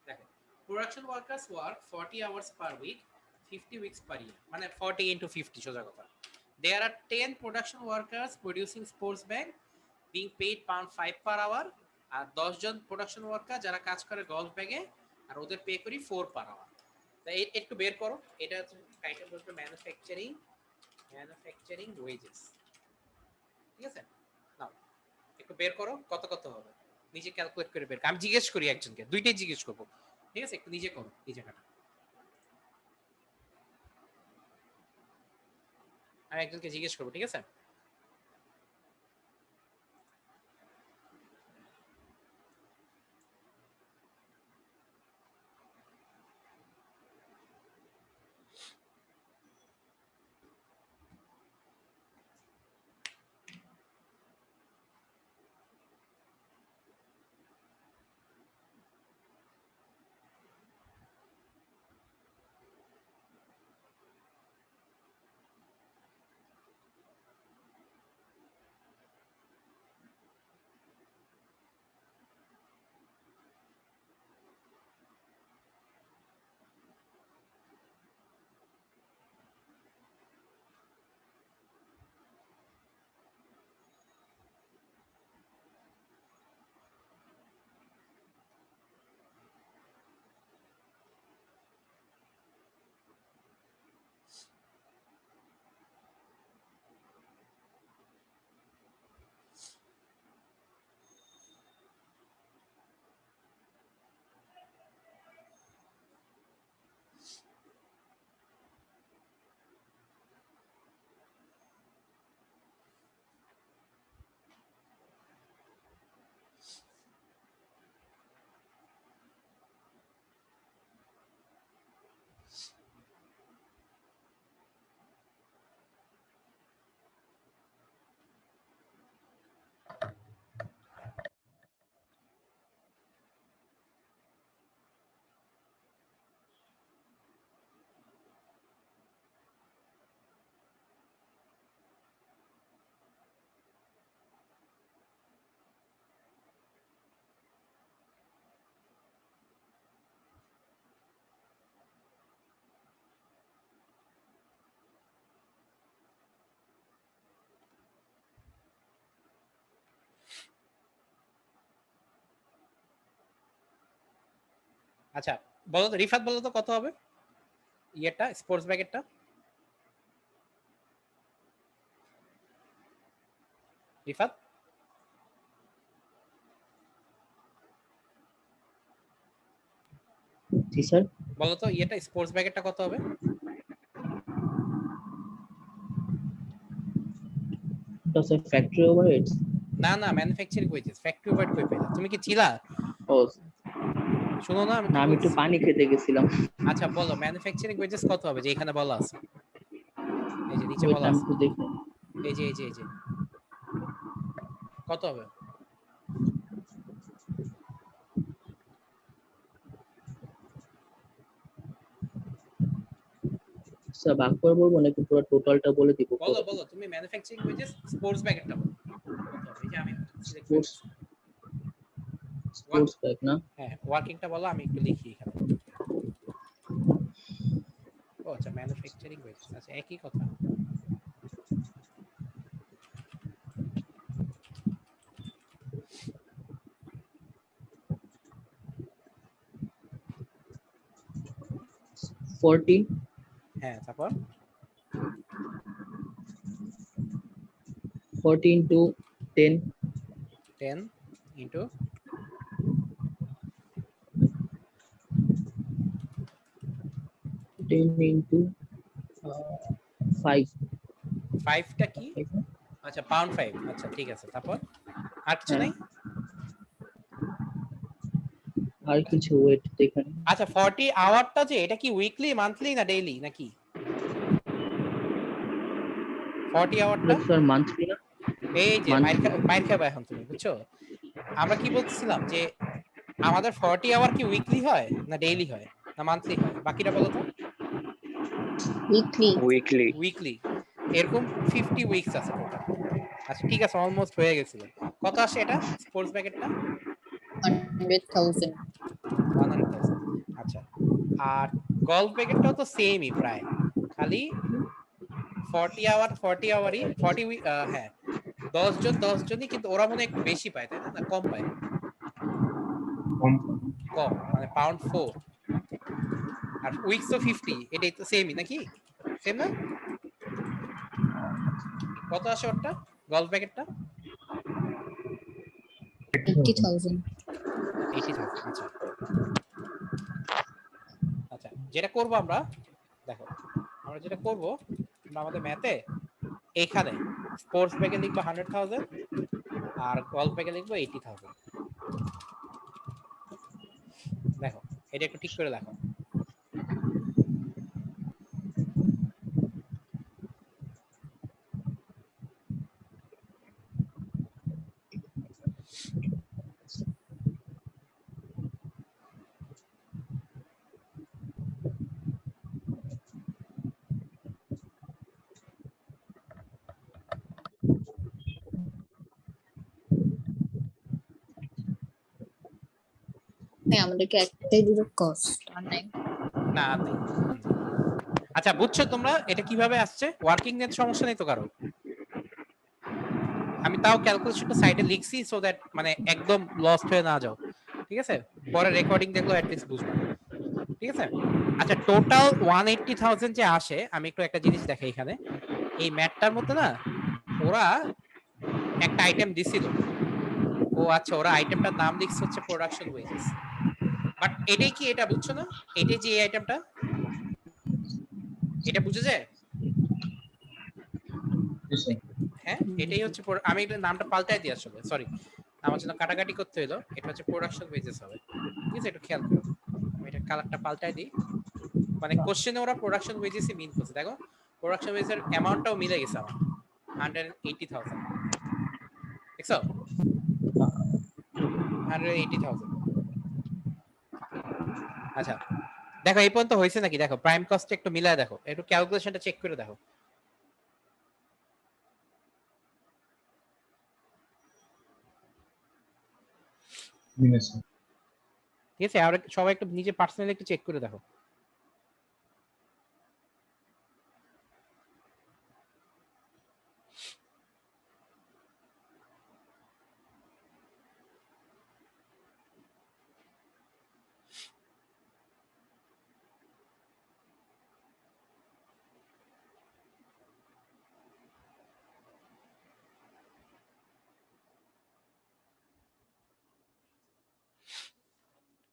দেখো production workers work 40 hours per week, 50 weeks per year, মানে 40 ইনটু 50 সোজা কথা। There are 10 production workers producing sports bag being paid pound 5 per hour, R 10 John production worker যারা কাজ করে গলফ ব্যাগে, আর ওদের পে করি 4 পার আওয়ার। তাই একটু বের করো, এটা টাইটেল বলতে ম্যানুফ্যাকচারিং ওয়েজেস, ঠিক আছে। নাও একটু বের করো কত কত হবে, নিজে ক্যালকুলেট করে বের করো। আমি জিজ্ঞেস করি একজনকে, দুইটাই জিজ্ঞেস করবো, ঠিক আছে, একটু নিজে করো এই জায়গাটা। আমি একজনকে জিজ্ঞেস করবো, ঠিক আছে। আচ্ছা বলো তো রিফাত, বলো তো কত হবে ইয়েটা স্পোর্টস ব্যাগেরটা? রিফাত জি স্যার। বলো তো ইয়েটা স্পোর্টস ব্যাগেরটা কত হবে? ওটা স্যার ফ্যাক্টরি ওভারহেডস। না না, ম্যানুফ্যাকচারিং ওয়েজেস। ফ্যাক্টরি ওভারহেড কই পেলা? তুমি কি ছিলা? ও শুনো না আমি না, কি আমি একটু বলছি? পানি খেতে গেছিলাম। আচ্ছা বলো ম্যানুফ্যাকচারিং ওয়েজেস কত হবে যে এখানে বলা আছে, এই যে নিচে ওয়েট বলা আমি আছে, একটু দেখি। এই যে কত হবে? স্যার ভাগ করে বলবো নাকি পুরো টোটালটা বলে দিব বলো পরে? বলো তুমি ম্যানুফ্যাকচারিং ওয়েজেস স্পোর্টস ব্যাগেরটা বলো কত হবে? এই যে আমি সিলেক্ট করে স্পোর্টস দিচ্ছি। স্পোর্টস ব্যাগ না? হ্যাঁ ওয়ার্কিংটা বলো, আমি একটু লিখি এখানে। ও আচ্ছা ম্যানুফ্যাকচারিং ওয়েজেস, আচ্ছা একই কথা। ফোরটি হ্যাঁ তারপর 40 ইন্টু 10 10 ইন্টু 10 ইন্টু 5। 5টা কি? আচ্ছা পাউন্ড 5, আচ্ছা ঠিক আছে। তারপর আর কিছু হ্যাঁ। নাই? আর কিছু ওয়েট দেখেন। আচ্ছা 40 আওয়ারটা যে এটা কি উইকলি মান্থলি না ডেইলি নাকি? 40 আওয়ারটা স্যার মান্থলি না? এই যে মান্থলি। মাইর খাবে এখন তুমি, বুঝছো? আমরা কি বলছিলাম যে আমাদের 40 আওয়ার কি উইকলি হয় না ডেইলি হয় না মান্থলি হয়? বাকিটা বলো তো। উইকলি। উইকলি। উইকলি। এরকম 50 উইকস আছে টোটাল। আচ্ছা ঠিক আছে, অলমোস্ট হয়ে গেছিল। কত আসে এটা স্পোর্টস ব্যাগেরটা? 100,000। 100,000। আচ্ছা আর গলফ ব্যাগেরটাও তো সেমই প্রায়, খালি 40 আওয়ারই 40 হ্যাঁ 10 জনই, কিন্তু ওরা মনে হয় একটু বেশি পায় তাই না, না কম পায়? কম কম মানে পাউন্ড 4 আর উইকস তো 50, এটাই তো সেমই নাকি? সেম না? কত আসে ওরটা গলফ ব্যাগেরটা? 80,000। 80,000। আচ্ছা আচ্ছা যেটা করব আমরা, দেখো আমরা যেটা করব, আমরা আমাদের ম্যাথে এখানে স্পোর্টস ব্যাগে লিখবো 100,000 আর গলফ ব্যাগে লিখবো 80,000। দেখো এটা একটু ঠিক করে দেখো। হ্যাঁ আমাদেরকে একটাই দিবে কস্ট আর নাই। না আর নেই। আচ্ছা বুঝছো তোমরা এটা কিভাবে আসছে? ওয়ার্কিং নেট সমস্যা নেই তো কারো? আমি তাও ক্যালকুলেশনটা সাইডে লিখছি সো দ্যাট মানে একদম লস্ট হয়ে না যাও, ঠিক আছে? পরে রেকর্ডিং দেখলো অ্যাটলিস্ট বুঝবা, ঠিক আছে? আচ্ছা টোটাল 180,000 যে আসে, আমি একটু একটা জিনিস দেখাই এখানে। এই ম্যাটটার মধ্যে না ওরা একটা আইটেম দিছিল। ও আচ্ছা ওরা আইটেমটার নাম লিখছে হচ্ছে প্রোডাকশন ওয়েজেস। বাট এটাই কি, এটা বুঝছো না? এটাই যে এই আইটেমটা, এটা বুঝে যায়? হ্যাঁ এটাই হচ্ছে আমি এটা নামটা পাল্টাই দিই আসলে, সরি আমার জন্য কাটাকাটি করতে হলো। এটা হচ্ছে প্রোডাকশন ওয়েজেস হবে, ঠিক আছে? একটু খেয়াল করো, আমি এটা কালারটা পাল্টাই দিই। মানে কোশ্চেনে ওরা প্রোডাকশন ওয়েজেসই মিন করছে, দেখো প্রোডাকশন ওয়েজের অ্যামাউন্টটাও মিলে গেছে আমার 180,000, দেখছো? 180,000। আচ্ছা দেখো এই পর্যন্ত হয়েছে নাকি? দেখো প্রাইম কস্ট একটু মিলায় দেখো, একটু ক্যালকুলেশনটা চেক করে দেখো। মিলেছে। ঠিক আছে, আর সবাই একটু নিজে পার্সোনালি একটু চেক করে দেখো।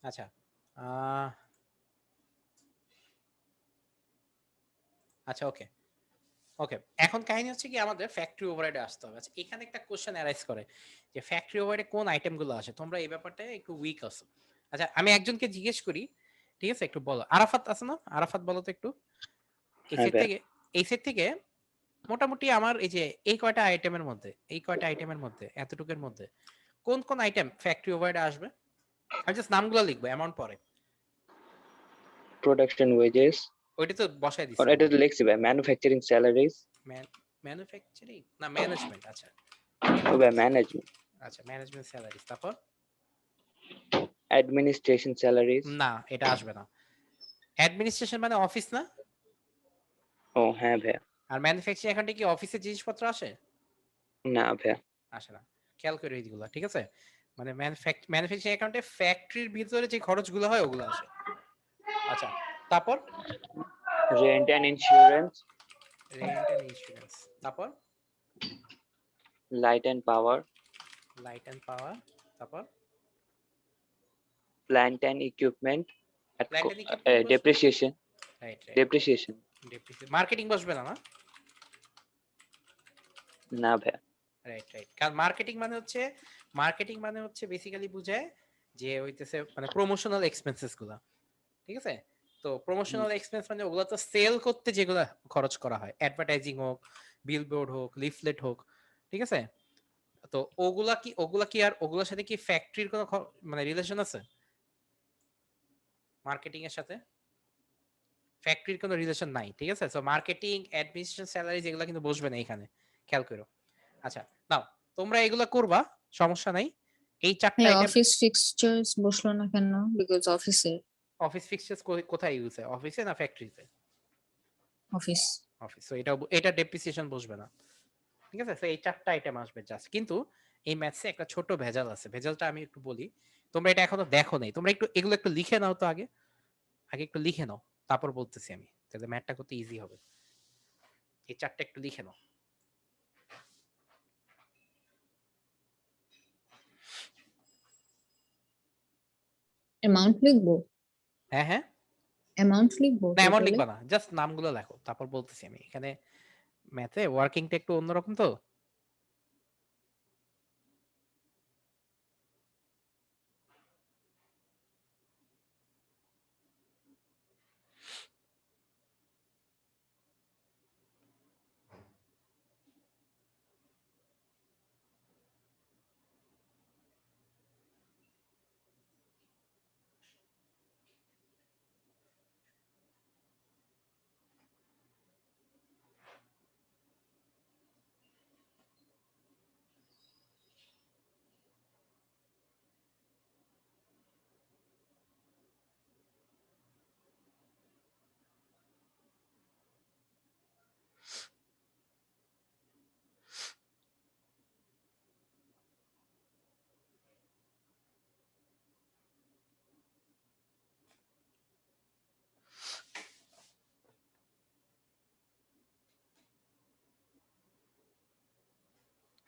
আচ্ছা আহ, আচ্ছা ওকে ওকে, এখন কাহিনী হচ্ছে কি আমাদের ফ্যাক্টরি ওভারহেডে আসতে হবে। আচ্ছা এখানে একটা কোশ্চেন অ্যারাইজ করে যে ফ্যাক্টরি ওভারহেডে কোন আইটেমগুলো আসে, তোমরা এই ব্যাপারটা একটু উইক আছো। আচ্ছা আমি একজনকে জিজ্ঞেস করি, ঠিক আছে, একটু বলো। আরাফাত আছে না, আরাফাত বলো তো একটু। এই হ্যাঁ সেট ভাইয়া। থেকে এই সেট থেকে মোটামুটি আমার এই যে এই কয়টা আইটেমের মধ্যে, এই কয়টা আইটেমের মধ্যে, এতটুকুর মধ্যে কোন কোন আইটেম ফ্যাক্টরি ওভারহেডে আসবে? আমি জাস্ট নামগুলো লিখবো, অ্যামাউন্ট পরে। প্রোডাকশন ওয়েজেস, ওইটা তো বসাই আর দিছি এটা তো লিখছি ভাই, ম্যানুফ্যাকচারিং স্যালারিজ, ম্যানুফ্যাকচারিং না ম্যানেজমেন্ট, আচ্ছা ও ভাই ম্যানেজমেন্ট, আচ্ছা ম্যানেজমেন্ট স্যালারিজ, তারপর অ্যাডমিনিস্ট্রেশন স্যালারিজ। না এটা আসবে না। অ্যাডমিনিস্ট্রেশন মানে অফিস না? ও হ্যাঁ ভাইয়া। আর ম্যানুফ্যাকচারিং অ্যাকাউন্টে কি অফিসের জিনিসপত্র আসে? না ভাইয়া। আসে না। খেয়াল করে এইগুলো, ঠিক আছে? মানে ম্যানুফ্যাকচারিং অ্যাকাউন্টে ফ্যাক্টরির ভিতরে যে খরচগুলো হয় ওগুলো আসে। আচ্ছা তারপর rent and insurance, rent and insurance, তারপর light and power, light and power, তারপর plant and equipment, plant and equipment, depreciation, right right, depreciation. Marketing বসবে না না? না ভাইয়া। রাইট রাইট, কারণ মার্কেটিং মানে হচ্ছে বেসিক্যালি বুঝায় যে হইতেছে মানে প্রমোশনাল এক্সপেন্সেস গুলা, ঠিক আছে? তো প্রমোশনাল এক্সপেন্স মানে ওগুলা তো সেল করতে যেগুলা খরচ করা হয়, অ্যাডভার্টাইজিং হোক, বিলবোর্ড হোক, লিফলেট হোক, ঠিক আছে? তো ওগুলা কি আর ওগুলোর সাথে কি ফ্যাক্টরির কোনো মানে রিলেশন আছে? মার্কেটিং এর সাথে ফ্যাক্টরির কোনো রিলেশন নাই, ঠিক আছে? সো মার্কেটিং, অ্যাডমিনিস্ট্রেশন, স্যালারি যেগুলো কিন্তু বসবে না এখানে, খেয়াল করো। আচ্ছা নাও তোমরা এগুলো করবা, সমস্যা নাই। এই চারটা আইটেম। অফিস ফিক্সচার্স বসলো না কেন? বিকজ অফিসে। অফিস ফিক্সচার্স কোথায় ইউজ হয়, অফিসে না ফ্যাক্টরিতে? অফিস। অফিস, সো এটা ডেপ্রিসিয়েশন বসবে না, ঠিক আছে? তো এই চারটা আইটেম আসবে জাস্ট। কিন্তু এই ম্যাথসে একটা ছোট ভেজাল আছে, ভেজালটা আমি একটু বলি। তোমরা এটা এখনো দেখো নাই, তোমরা একটু এগুলো একটু লিখে নাও তো আগে, আগে একটু লিখে নাও, তারপর বলতেছি আমি, তাহলে ম্যাথটা করতে ইজি হবে। এই চারটা একটু লিখে নাও। অ্যামাউন্ট লিখবো? হ্যাঁ হ্যাঁ, অ্যামাউন্ট লিখবো না এমন টোটালে? লিখবা না, জাস্ট নামগুলো লেখো, তারপর বলতেছি আমি। এখানে ম্যাথে ওয়ার্কিংটা একটু অন্যরকম তো।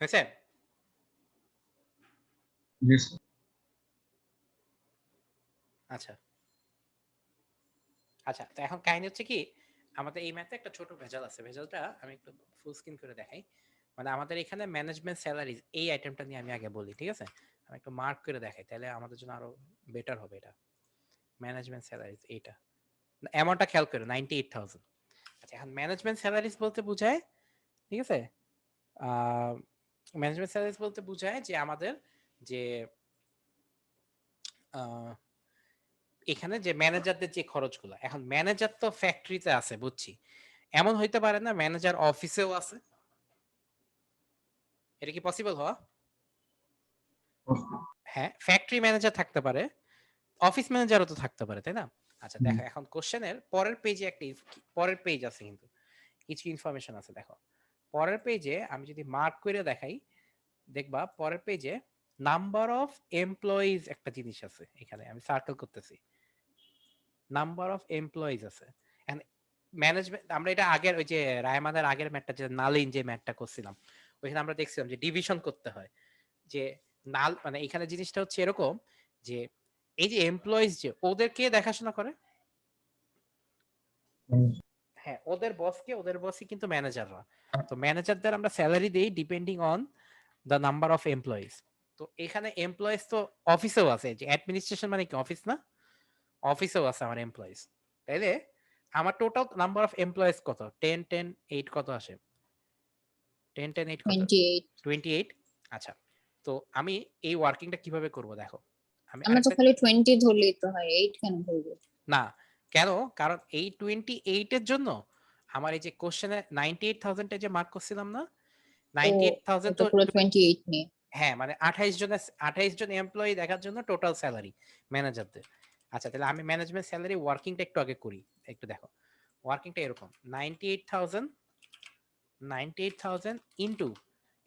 হয়েছে? Yes. আচ্ছা আচ্ছা, তো এখন কাহিনী হচ্ছে কি, আমাদের এই ম্যাথে একটা ছোট ভেজাল আছে। ভেজালটা আমি একটু ফুল স্ক্রিন করে দেখাই। মানে আমাদের এখানে ম্যানেজমেন্ট স্যালারিজ এই আইটেমটা নিয়ে আমি আগে বলি, ঠিক আছে? আমি একটু মার্ক করে দেখাই, তাহলে আমাদের জন্য আরো বেটার হবে। এটা ম্যানেজমেন্ট স্যালারিজ, এইটা অ্যামাউন্টটা খেয়াল করো, 98,000। আচ্ছা এখন ম্যানেজমেন্ট স্যালারিজ বলতে বোঝায়, ঠিক আছে, ম্যানেজমেন্ট স্যালারিজ বলতে বোঝায় যে আমাদের যে আহ, এখানে যে ম্যানেজারদের যে খরচগুলো, এখন ম্যানেজার তো ফ্যাক্টরিতে আছে বুঝছি, এমন হইতে পারে না ম্যানেজার অফিসেও আছে? এটা কি পসিবল হওয়া? হ্যাঁ, ফ্যাক্টরি ম্যানেজার থাকতে পারে, অফিস ম্যানেজারও তো থাকতে পারে, তাই না? আচ্ছা দেখো এখন কোশ্চেনের পরের পেজে একটা পরের পেজ আছে, কিন্তু কিছু ইনফরমেশন আছে। দেখো পরের পেজে আমি যদি মার্ক করে দেখাই, দেখবা পরের পেজে নাম্বার অফ এমপ্লয়িজ একটা জিনিস আছে, এখানে আমি সার্কেল করতেছি, নাম্বার অফ এমপ্লয়িজ আছে। ম্যানেজমেন্ট আমরা এটা আগের ওই যে রায়মানের আগের ম্যাটটা, যে নালিন যে ম্যাটটা করছিলাম, ওইখানে আমরা দেখছিলাম যে ডিভিশন করতে হয়, যে নাল মানে এখানে জিনিসটা হচ্ছে এরকম যে এই যে এমপ্লয়িজ যে ওদেরকে দেখাশোনা করে, হ্যাঁ ওদের বসকে, ওদের বসই কিন্তু ম্যানেজাররা। তো ম্যানেজারদের আমরা স্যালারি দেই depending on the number of employees. তো এখানে এমপ্লয়িজ তো অফিসেও আছে, যে অ্যাডমিনিস্ট্রেশন মানে কি অফিস না, অফিসেও আছে আমার এমপ্লয়িজ। তাইলে আমার টোটাল নাম্বার অফ এমপ্লয়িজ কত, 10 10 8 কত আসে, 10 10 8 কত, 28। 28। আচ্ছা, তো আমি এই ওয়ার্কিংটা কিভাবে করব দেখো, আমি আমরা তো আরেকটা, খালি 20 ধরলেই তো হয়, 8 কেন ধরবো? না কেন, কারণ এই 28 এর জন্য আমার এই যে কোশ্চেনে 98,000 যে মার্ক করছিলাম না, ও 98,000 ওটা তো পুরো 28 নিয়ে। হ্যাঁ মানে 28 জন এমপ্লয়ি দেখার জন্য টোটাল স্যালারি ম্যানেজারদের। আচ্ছা তাহলে আমি ম্যানেজমেন্ট স্যালারি ওয়ার্কিংটা একটু আগে করি, একটু দেখো ওয়ার্কিংটা এরকম 98,000 ইন্টু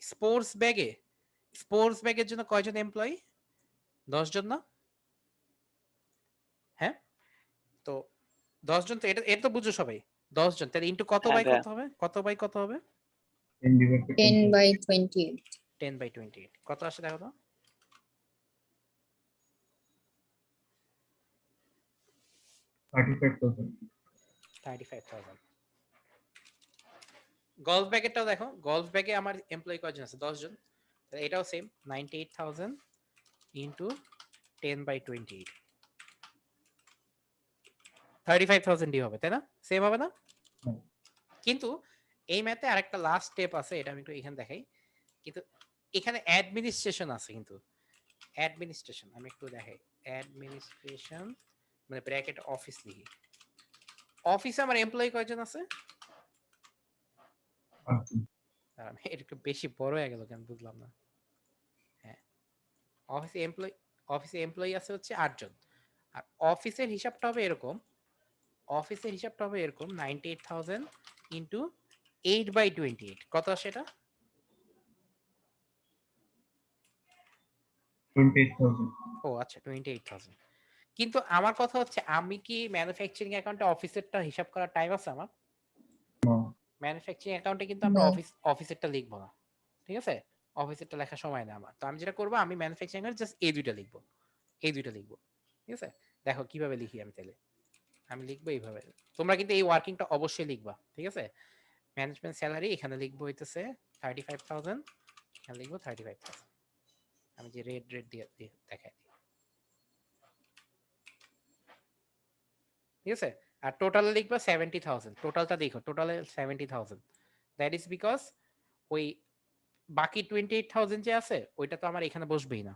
স্পোর্টস ব্যাগের জন্য কয়জন এমপ্লয়ি, 10 জন না, হ্যাঁ তো 10 জন, তো এটা এটা তো বুঝো সবাই, 10 জন তাহলে ইন্টু কত হ্যাঁ বাই ভাইয়া। কত হবে, কত বাই কত হবে, 10 divided by 10 20. by 28। 10/28 কত আসে দেখো তো, 35,000. 35,000। গলফ ব্যাগেরটাও দেখো, গলফ ব্যাগে আমার এমপ্লয়ি কয়জন আছে, 10 জন, তাহলে এটাও সেম 98,000 ইন্টু 10/28, 35,000 হবে, তাই না, সেম হবে না? হুম। কিন্তু এই ম্যাথে আরেকটা লাস্ট স্টেপ আছে, এটা আমি একটু এখানে দেখাই, কিন্তু এখানে অ্যাডমিনিস্ট্রেশন আছে, কিন্তু অ্যাডমিনিস্ট্রেশন আমি একটু দেখাই, অ্যাডমিনিস্ট্রেশন মানে ব্র্যাকেট অফিস লিখি, অফিসে আমার এমপ্লয়ি কয়জন আছে, আচ্ছা। আমি এটা একটু বেশি বড় হয়ে গেল কেন বুঝলাম না, হ্যাঁ অফিসে এমপ্লয়ি আছে হচ্ছে 8 জন। আর অফিসের হিসাবটা হবে এরকম, 98,000 ইন্টু 8/28 কত আসে এটা, 28,000. ও আচ্ছা 28,000। কিন্তু আমার কথা হচ্ছে আমি কি ম্যানুফ্যাকচারিং অ্যাকাউন্টে অফিসেরটা হিসাব করার টাইম আছে আমার, No. ম্যানুফ্যাকচারিং অ্যাকাউন্টে কিন্তু আমরা No। অফিসেরটা লিখবো না, ঠিক আছে, অফিসেরটা লেখার সময় না আমার, তো আমি যেটা করবো আমি ম্যানুফ্যাকচারিং এর জাস্ট এই দুইটা লিখবো, এই দুইটা লিখবো, ঠিক আছে। দেখো কিভাবে লিখি আমি, তাহলে আমি লিখবো এইভাবে, তোমরা কিন্তু এই ওয়ার্কিংটা অবশ্যই লিখবা, ঠিক আছে। ম্যানেজমেন্ট স্যালারি এখানে লিখবো হইতেছে 35,000, এখানে লিখবো 35,000, আমি যে রেড রেড দিয়ে দিয়ে দেখাই দিই, ঠিক আছে। আর টোটাল লিখবা 70,000, টোটালটা দেখো টোটালে 70,000, দ্যাট ইজ বিকজ ওই বাকি 28,000 যে আছে ওইটা তো আমার এখানে বসবেই না,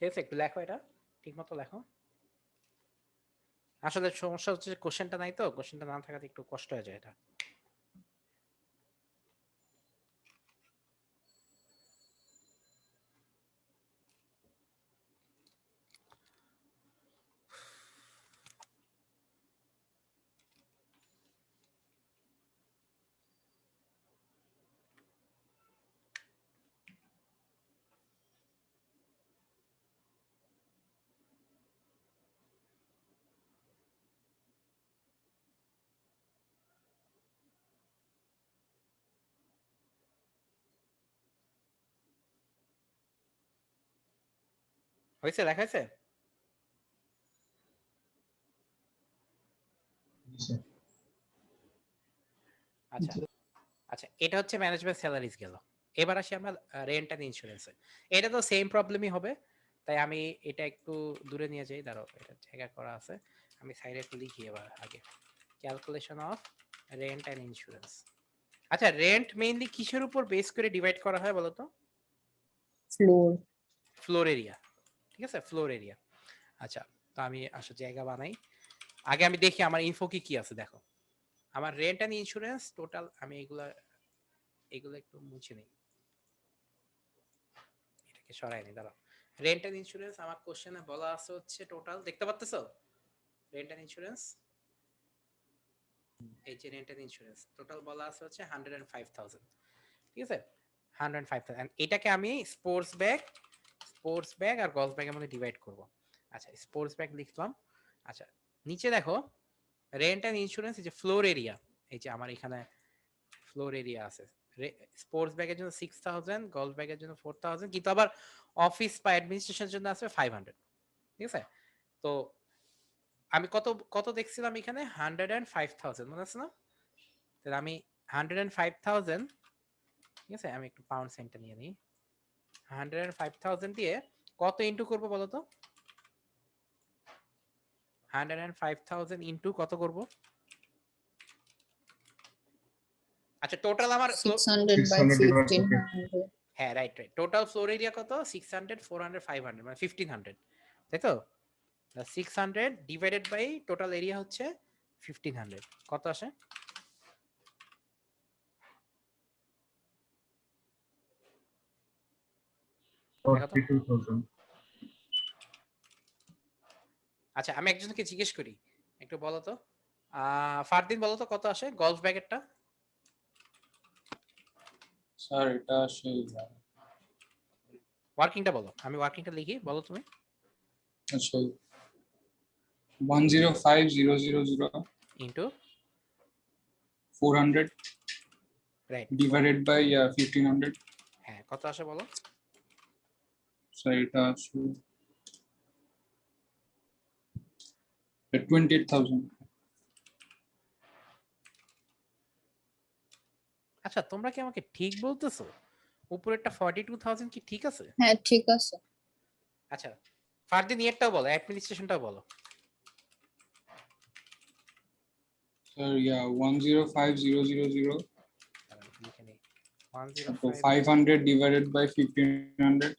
ঠিক আছে, একটু লেখো এটা ঠিক মতো লেখো, আসলে সমস্যা হচ্ছে কোশ্চেনটা নাই, তো কোশ্চেনটা না থাকাতে একটু কষ্ট হয়ে যায় এটা। হয়েছে, লেখা হয়েছে? Yes, sir. আচ্ছা আচ্ছা, এটা হচ্ছে ম্যানেজমেন্ট স্যালারিজ গেল। এবার আসি আমরা রেন্ট এন্ড ইন্স্যুরেন্সে, এটা তো সেম প্রবলেমই হবে, তাই আমি এটা একটু দূরে নিয়ে যাই, দাঁড়াও এটা জায়গা করা আছে, আমি সাইডে একটু লিখি এবার আগে, calculation of rent and insurance. আচ্ছা রেন্ট মেইনলি কিসের উপর বেস করে ডিভাইড করা হয় বলো তো? ফ্লোর। ফ্লোর এরিয়া, ঠিক আছে, ফ্লোর এরিয়া। আচ্ছা, তো আমি আসলে জায়গা বানাই, আগে আমি দেখি আমার ইনফো কি কি আছে, দেখো আমার রেন্ট এন্ড ইন্স্যুরেন্স টোটাল, আমি এগুলা এগুলো একটু মুছে নেই, এটাকে সরাই নি, দাঁড়াও। রেন্ট এন্ড ইন্স্যুরেন্স আমার কোশ্চেনে বলা আছে হচ্ছে টোটাল, দেখতে পাচ্তেছো রেন্ট এন্ড ইন্স্যুরেন্স, এই যে রেন্ট এন্ড ইন্স্যুরেন্স টোটাল বলা আছে হচ্ছে 105,000, ঠিক আছে 105,000। এটাকে আমি স্পোর্টস ব্যাগ আর গলফ ব্যাগের মধ্যে ডিভাইড করব। আচ্ছা স্পোর্টস ব্যাগ লিখলাম। আচ্ছা নিচে দেখো রেন্ট এন্ড ইন্স্যুরেন্স, এই যে ফ্লোর এরিয়া, এই যে আমার এখানে ফ্লোর এরিয়া আছে, স্পোর্টস ব্যাগের জন্য 6,000, গলফ ব্যাগের জন্য 4,000, কিন্তু আবার অফিস বা অ্যাডমিনিস্ট্রেশনের জন্য আছে 500, ঠিক আছে। তো আমি কত কত দেখছিলাম এখানে 105,000, মনে আছে না? তাহলে আমি 105,000, ঠিক আছে আমি একটু পাউন্ড সেন্টটা নিয়ে নিই, 105,000 দিয়ে কত ইনটু করব বলো তো? 105,000 ইনটু কত করব? আচ্ছা টোটাল আমার 600 by 600 divided by 1500. হ্যাঁ রাইট টোটাল ফ্লোর এরিয়া কত? 600, 400, 500, মানে 1500, তাই তো? 600 ডিভাইডেড বাই টোটাল এরিয়া হচ্ছে 1500, কত আসে? দেখো তো। 42,000. আচ্ছা আমি একজনকে জিজ্ঞেস করি, একটু বলো তো, ফারদিন বলো তো কত আসে গলফ ব্যাগেরটা? স্যার এটা সেই ওয়ার্কিংটা বলো, আমি ওয়ার্কিংটা লিখি, বলো তুমি। আচ্ছা 105,000 ইনটু 400 রাইট, divided by 1500. হ্যাঁ কত আসে বলো? স্যার এটা আসলে 28,000. আচ্ছা তোমরা কি আমাকে ঠিক বলতেছো? উপরেরটা 42,000 কি ঠিক আছে? হ্যাঁ ঠিক আছে। আচ্ছা ফারদিন ইয়েরটাও বলো, অ্যাডমিনিস্ট্রেশনটাও বলো। স্যার 105,000 লিখে নিই, 500 divided by 1500.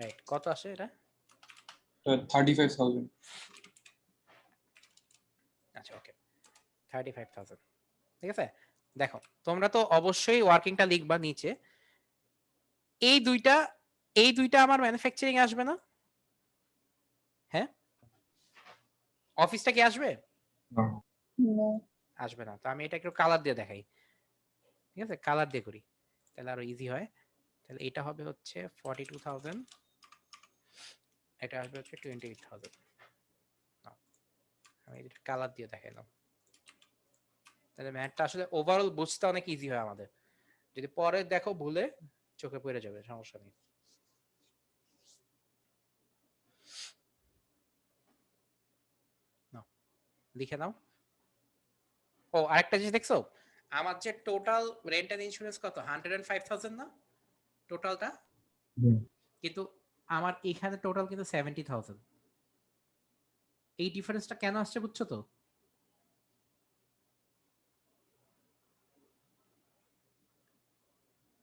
রাইট, কত আসে এটা? 35,000. আচ্ছা ওকে 35,000, ঠিক আছে। দেখো তোমরা তো অবশ্যই ওয়ার্কিংটা লিখবা নিচে। এই দুইটা আমার ম্যানুফ্যাকচারিং আসবে না? হ্যাঁ অফিসটা কি আসবে? No. No. আসবে না। তো আমি এটা একটু কালার দিয়ে দেখাই, ঠিক আছে কালার দিয়ে করি, তাহলে আরো ইজি হয়। তাহলে এটা হবে হচ্ছে 42,000, এটা আসবে হচ্ছে 28,000। আমি এটা কালার দিয়ে দেখাইলাম, তাহলে ম্যাথটা আসলে ওভারঅল বুঝতে অনেক ইজি হয় আমাদের। যদি পরে দেখো ভুলে চোখে পড়ে যাবে, সমস্যা নেই। লিখে নাও। ও আরেকটা জিনিস দেখছো, আমার যে টোটাল রেন্ট এন্ড ইন্স্যুরেন্স কত 105,000 না টোটালটা, Yeah. কিন্তু আমার এখানে টোটাল কিন্তু 70,000। এই ডিফারেন্সটা কেন আসছে বুঝছো তো?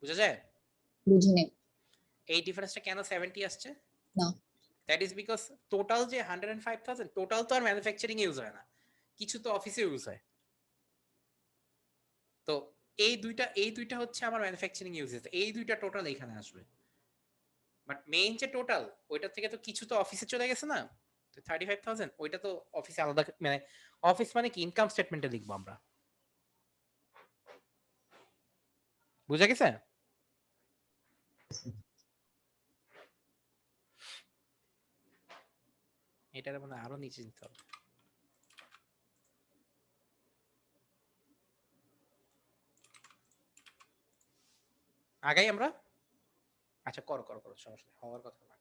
বুঝা যায়? বুঝিনি। এই ডিফারেন্সটা কেন 70 আসছে? না। দ্যাট ইজ বিকজ টোটাল যে 105,000 টোটাল তো আর ম্যানুফ্যাকচারিং ইউজ হয় না, কিছু তো অফিসে ইউজ হয়। তো এই দুইটা হচ্ছে আমার ম্যানুফ্যাকচারিং ইউজেস, এই দুইটা টোটাল এখানে আসবে। বাট মেইন যে টোটাল ওইটা থেকে তো কিছু তো অফিসে চলে গেছে না, তো 35,000 ওইটা তো অফিসে আলাদা, মানে অফিস মানে কি ইনকাম স্টেটমেন্টে লিখবো আমরা। বুঝা গেছে? এটার মানে আরো নিচে নিতে হবে। আগাই আমরা। আচ্ছা করো করো করো, সমস্যা নেই, হওয়ার কথা না।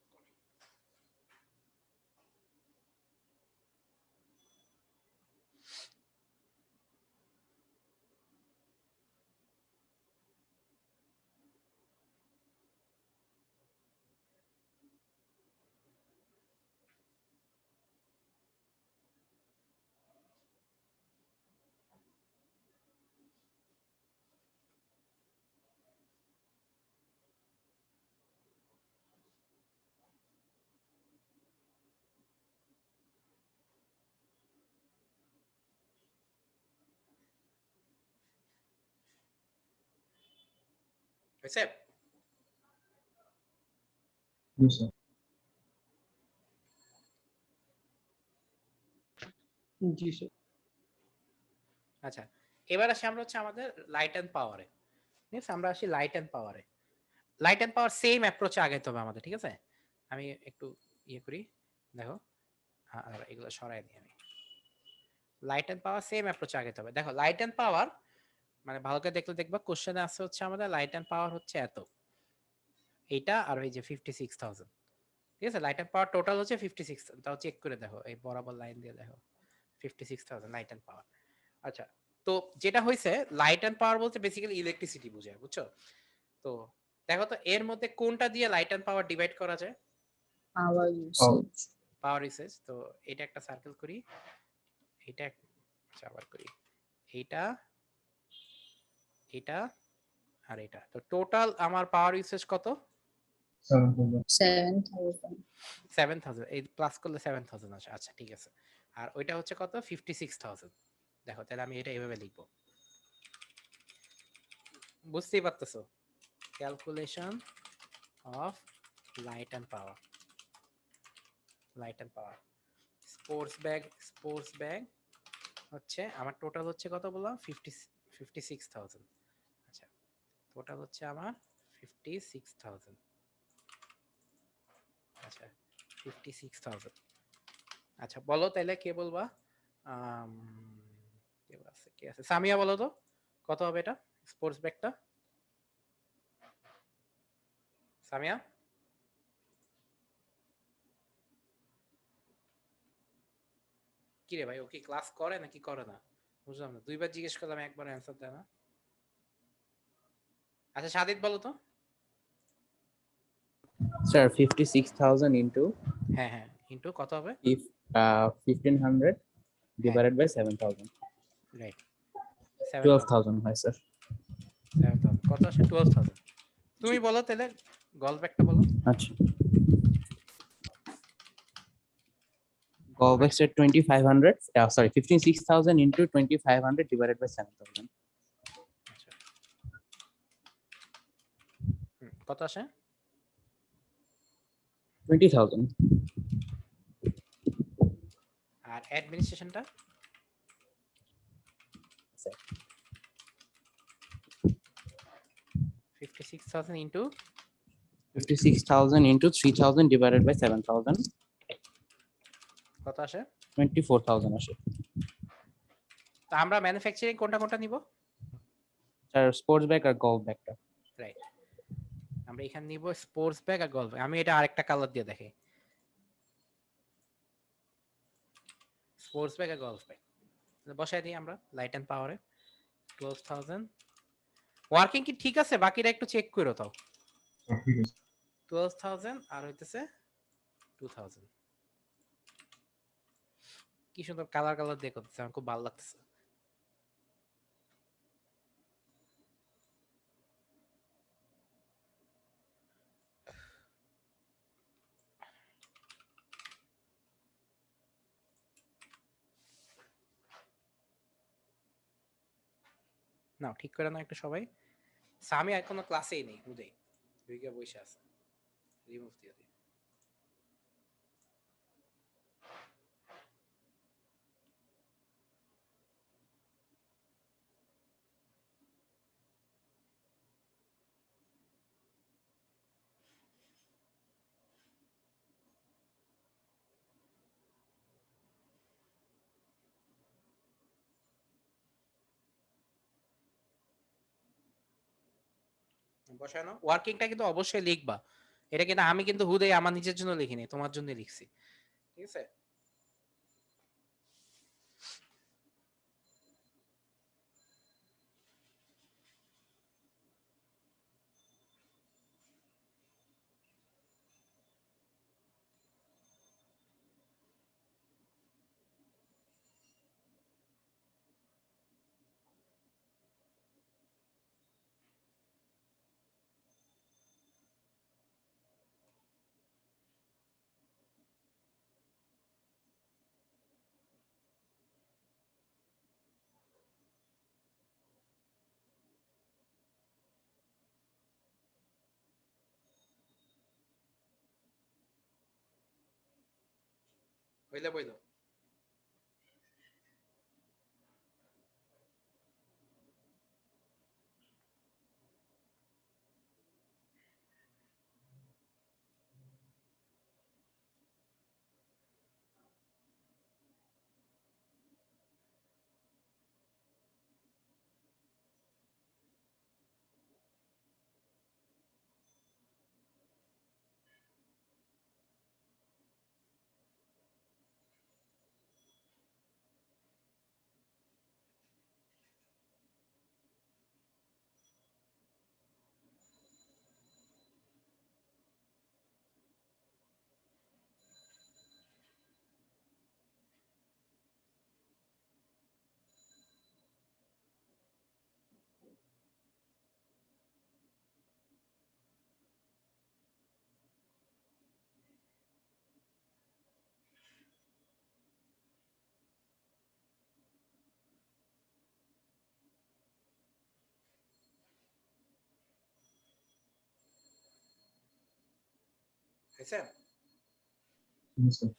হয়েছে? Yes, sir. জি স্যার। আচ্ছা, এবার আসি আমরা হচ্ছে আমাদের লাইট অ্যান্ড পাওয়ারে। ঠিক আছে, আমরা আসি লাইট অ্যান্ড পাওয়ারে। লাইট অ্যান্ড পাওয়ার সেম অ্যাপ্রোচে আগাইতে হবে আমাদের, ঠিক আছে? আমি একটু ইয়ে করি, দেখো, আর এগুলো সরাই দিই আমি। লাইট অ্যান্ড পাওয়ার সেম অ্যাপ্রোচে আগাইতে হবে। দেখো, লাইট অ্যান্ড পাওয়ার মানে ভালো করে দেখলে দেখবা কোশ্চেনে আছে হচ্ছে আমাদের লাইট অ্যান্ড পাওয়ার হচ্ছে এত, এইটা আর এই যে 56,000। ঠিক আছে, লাইট অ্যান্ড পাওয়ার টোটাল হচ্ছে 56। তাও চেক করে দেখো, এই বরাবর লাইন দিয়ে দেখো 56,000 লাইট অ্যান্ড পাওয়ার। আচ্ছা, তো যেটা হয়েছে লাইট অ্যান্ড পাওয়ার বলতে বেসিক্যালি ইলেকট্রিসিটি বোঝায়, বুঝছো? তো দেখো তো এর মধ্যে কোনটা দিয়ে লাইট অ্যান্ড পাওয়ার ডিভাইড করা যায়? Power usage. পাওয়ার ইউসেজ। তো এটা একটা সার্কেল করি, এটা আচ্ছা আবার করি, এইটা, এটা আর এটা। তো টোটাল আমার পাওয়ার ইউসেজ কত? 7,000 7,000. 7,000। এই প্লাস করলে 7,000 আসে। আচ্ছা ঠিক আছে। আর ওইটা হচ্ছে কত? 56,000। দেখো তাহলে আমি এটা এইভাবে লিখবো, বুঝতেই পারতেছো? Calculation of light and power, light and power. Sports bag হচ্ছে আমার টোটাল হচ্ছে কত বললাম? 56,000। আচ্ছা, টোটাল হচ্ছে আমার 56,000। আচ্ছা, 56,000। আচ্ছা বলো তাহলে, কে বলবা? আম, কে আছে? সামিয়া বলো তো কত হবে এটা, স্পোর্টস ব্যাগটা? সামিয়া? কি রে ভাই, ও কি ক্লাস করে নাকি করে না? বুঝলাম না, দুইবার জিজ্ঞেস করলাম, একবার অ্যান্সার দেয় না। আচ্ছা সাদিত বলো তো। স্যার 56,000 ইন্টু হ্যাঁ হ্যাঁ, ইন্টু কত হবে? if 1500 divided by 7,000, right, 7,000। 12,000 হয় স্যার। 7,000 কত আসে? 12,000। তুমি বলো তাহলে, গল ব্যাগটা বলো। আচ্ছা, Gallback said 2,500. Sorry, 56,000 into 2,500 divided by 7,000. আচ্ছা, কত আসে? 20,000. আর অ্যাডমিনিস্ট্রেশনটা? Sir. 56,000 into 56,000 into 3,000 divided by 7,000. কত আসে? 24,000 আসে। তো আমরা ম্যানুফ্যাকচারিং কোনটা কোনটা নিব? স্যার স্পোর্টস ব্যাগ আর গল্ফ ব্যাগটা। রাইট, আমরা এখানে নিব স্পোর্টস ব্যাগ আর গলফ। আমি এটা আরেকটা কালার দিয়ে দেখি, স্পোর্টস ব্যাগ আর গলফ ব্যাগ বসাই দিই আমরা লাইট অ্যান্ড পাওয়ারে। 12,000 ওয়ার্কিং কি ঠিক আছে? বাকিটা একটু চেক করো তাও। ঠিক আছে 12,000 আর হইতেছে 2,000। কি সুন্দর কালার কালার দিয়ে করতেছে, আমার খুব ভালো লাগতেছে। না ঠিক করে না একটু সবাই। সামি এখনো ক্লাসেই নেই, হুদেই দুইটা বসে আছে, রিমুভ দিয়ে দিই। বসানো ওয়ার্কিংটা কিন্তু অবশ্যই লিখবা। এটা কিন্তু আমি কিন্তু হুদেই আমার নিজের জন্য লিখিনি, তোমার জন্য লিখছি, ঠিক আছে? হইলে বইলো। হয়েছে? Yes, sir.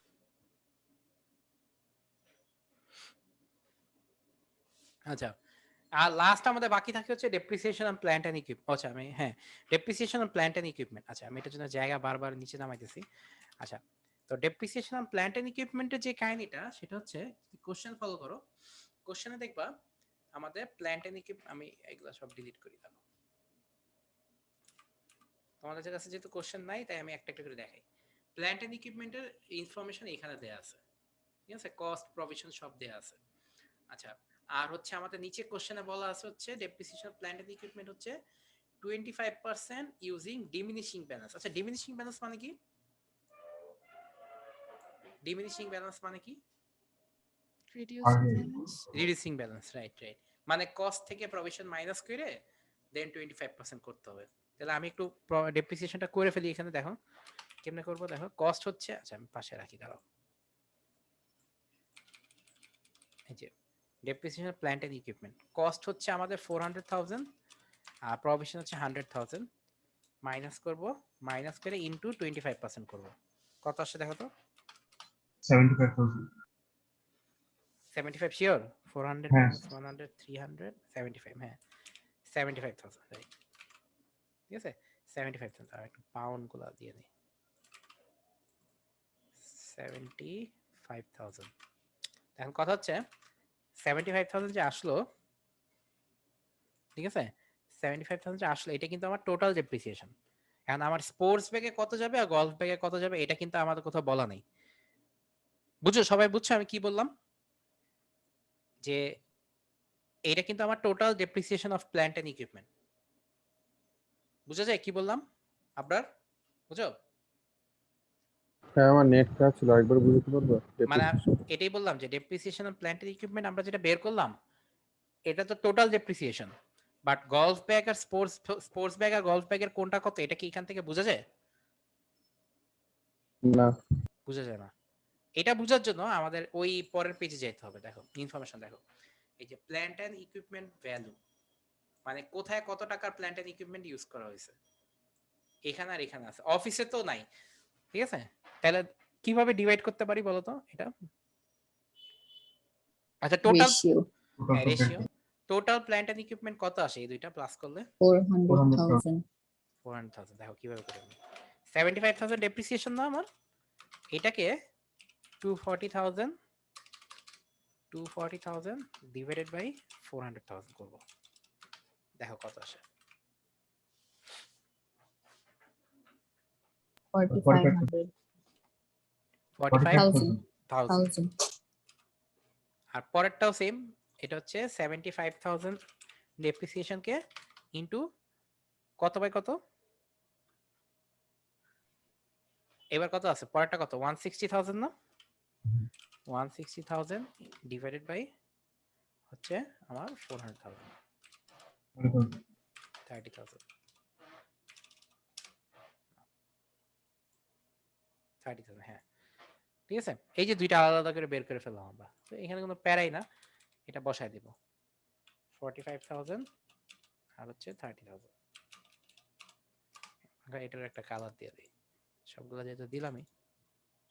আচ্ছা, আর লাস্ট আমাদের বাকি থাকে হচ্ছে depreciation on plant and equipment. আচ্ছা আমি হ্যাঁ, depreciation on plant and equipment. আচ্ছা আমি এটার জন্য জায়গা বারবার নিচে নামাইতেছি। আচ্ছা, তো ডেপ্রিসিয়েশন অন প্ল্যান্ট এন্ড ইকুইপমেন্টের যে কাহিনীটা সেটা হচ্ছে, কোশ্চেন ফলো করো, কোশ্চেনে দেখবা আমাদের প্ল্যান্ট এন্ড ইকুইপমেন্ট, আমি এগুলো সব ডিলিট করি দাও। তোমাদের কাছে যেহেতু কোশ্চেন নাই তাই আমি একটা একটা করে দেখাই। প্ল্যান্ট এন্ড ইকুইপমেন্টের ইনফরমেশন এখানে দেয়া আছে, ঠিক আছে, কস্ট প্রভিশন সব দেয়া আছে। আচ্ছা, আর হচ্ছে আমাদের নিচে কোশ্চেনে বলা আছে হচ্ছে ডেপ্রিসিয়েশন প্ল্যান্ট এন্ড ইকুইপমেন্ট হচ্ছে 25% ইউজিং ডিমিনিশিং ব্যালেন্স। আচ্ছা, ডিমিনিশিং ব্যালেন্স মানে কি? ডিমিনিশিং ব্যালেন্স মানে কি? রিডিউসিং ব্যালেন্স, রাইট রাইট, মানে কস্ট থেকে প্রভিশন মাইনাস করে দেন 25% করতে হবে। তাহলে আমি একটু ডেপ্রিসিয়েশনটা করে ফেলি এখানে, দেখো কেমনে করব। দেখো কস্ট হচ্ছে, আচ্ছা আমি পাশে রাখি দাঁড়াও, এই যে depreciation plant and equipment cost হচ্ছে আমাদের 400,000 আর প্রভিশন হচ্ছে 100,000, মাইনাস করব, মাইনাস করে ইনটু 25% করব। কত আসছে দেখো তো? 75,000. 75 শিওর? 400 হ্যাঁ। minus 100 300 75, হ্যাঁ 75,000, রাইট, ঠিক আছে 75,000। আর একটু পাউন্ড গুলো দিয়ে দিই, 75,000। এখন কথা হচ্ছে 75,000 যে আসলো, ঠিক আছে, 75,000 যে আসলো এটা কিন্তু আমার টোটাল ডেপ্রিসিয়েশন। এখন আমার স্পোর্টস ব্যাগে কত যাবে আর গলফ ব্যাগে কত যাবে এটা কিন্তু আমাদের কোথাও বলা নেই। বুঝছো, সবাই বুঝছো আমি কি বললাম? যে এটা কিন্তু আমার total depreciation of plant and equipment. বুঝা যায় কি বললাম? আপনার বুঝো? হ্যাঁ আমার নেট খারাপ ছিল, একবার বুঝতে পারবো? মানে এটাই বললাম যে depreciation of plant and equipment আমরা যেটা বের করলাম এটা তো total depreciation, but golf bag আর স্পোর্টস ব্যাগ আর গলফ ব্যাগের কোনটা কত এটা কি এখান থেকে বোঝা যায়? না। বোঝা যায় না। এটা বোঝার জন্য আমাদের ওই পরের পেজে যেতে হবে। দেখো ইনফরমেশন দেখো, এই যে প্ল্যান্ট এন্ড ইকুইপমেন্ট ভ্যালু, মানে কোথায় কত টাকার প্ল্যান্ট এন্ড ইকুইপমেন্ট ইউজ করা হয়েছে, এখানে আর এখানে আছে, অফিসে তো নাই, ঠিক আছে? তাহলে কিভাবে ডিভাইড করতে পারি বলো তো এটা? আচ্ছা total ratio Total ratio, total. Total plant and equipment কত আসে এই দুইটা প্লাস করলে? 400,000 400,000। দেখো কিভাবে করে, 75,000 ডেপ্রিসিয়েশন না আমার, এটাকে 240,000 ডিভাইডেড বাই 400,000 করব। দেখো কত আসে। 4,500 45,000। আর পরেরটাও সেম, এটা হচ্ছে 75,000 ডেপ্রিসিয়েশন কে ইনটু কত বাই কত, এবার কত আছে পরেরটা কত, 160,000 না? 160,000 ডিভাইডেড বাই হচ্ছে আমার 400,000, 30,000 30,000, হ্যাঁ ঠিক আছে। এই যে দুইটা আলাদা আলাদা করে বের করে ফেললাম আমরা, তো এখানে কোনো প্যারাই না, এটা বসায় দিব 45,000 আর হচ্ছে 30,000। এটার একটা কালার দিয়ে দিই, সবগুলো যেহেতু দিলামই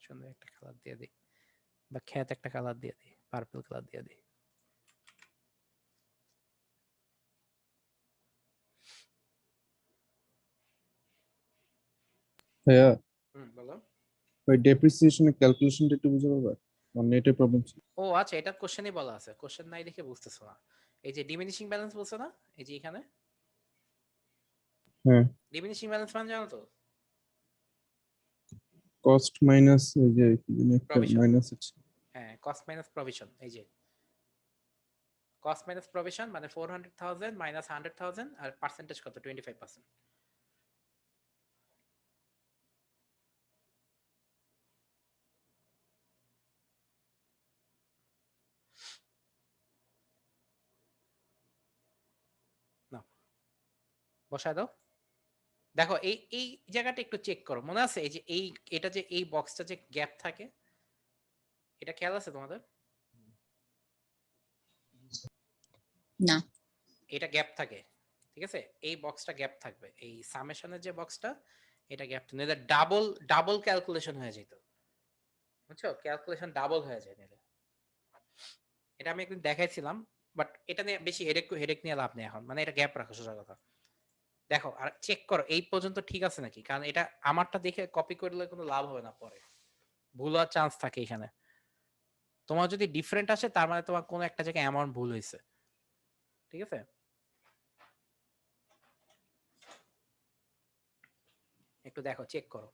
সুন্দর একটা কালার দিয়ে দিই, বা খ্যাত একটা কালার দিয়ে দিই, পার্পল কালার দিয়ে দিই। হ্যাঁ বলো। ওই ডেপ্রিসিয়েশনের ক্যালকুলেশনটা একটু বুঝতে পারবে? আমার নেটের প্রবলেম ছিল। ও আচ্ছা, এটা কোশ্চেনই বলা আছে, কোশ্চেন নাই দেখে বুঝতেছো না। এই যে ডিমিনিশিং ব্যালেন্স বলছো না, এই যে এখানে হ্যাঁ ডিমিনিশিং ব্যালেন্স মানে জানো তো? কস্ট মাইনাস এই যে কি জানি একটা Provision. মাইনাস আছে। হ্যাঁ, কস্ট মাইনাস প্রভিশন, এই যে কস্ট মাইনাস প্রভিশন মানে 400,000 মাইনাস 100,000 আর পার্সেন্টেজ কত, 25%। না বসায় দাও। দেখো এই এই জায়গাটা একটু চেক করো, মনে আছে এই যে এটা যে এই বক্সটা যে গ্যাপ থাকে, এটা খেয়াল আছে তোমাদের? না এটা গ্যাপ থাকে, ঠিক আছে, এই বক্সটা গ্যাপ থাকবে, এই সামেশনের যে বক্সটা এটা গ্যাপ নিলে ডাবল ডাবল ক্যালকুলেশন হয়ে যেত, বুঝছো? ক্যালকুলেশন ডাবল হয়ে যায় নিলে। এটা আমি একদিন দেখাইছিলাম, বাট এটা নিয়ে বেশি হেডেক নিয়ে লাভ নেই এখন, মানে এটা গ্যাপ রাখো সোজা কথা। দেখো আর চেক করো এই পর্যন্ত ঠিক আছে নাকি, কারণ এটা আমারটা দেখে কপি করলে কোনো লাভ হবে না, পরে ভুল হওয়ার চান্স থাকে এখানে। তোমার যদি ডিফারেন্ট আসে তার মানে তোমার কোনো একটা জায়গায় অ্যামাউন্ট ভুল হয়েছে, ঠিক আছে? একটু দেখো, চেক করো।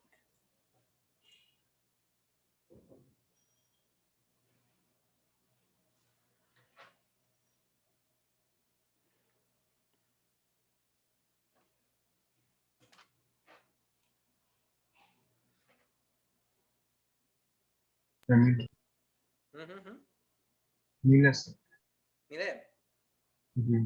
হুম মিল আছে। মিলে জি।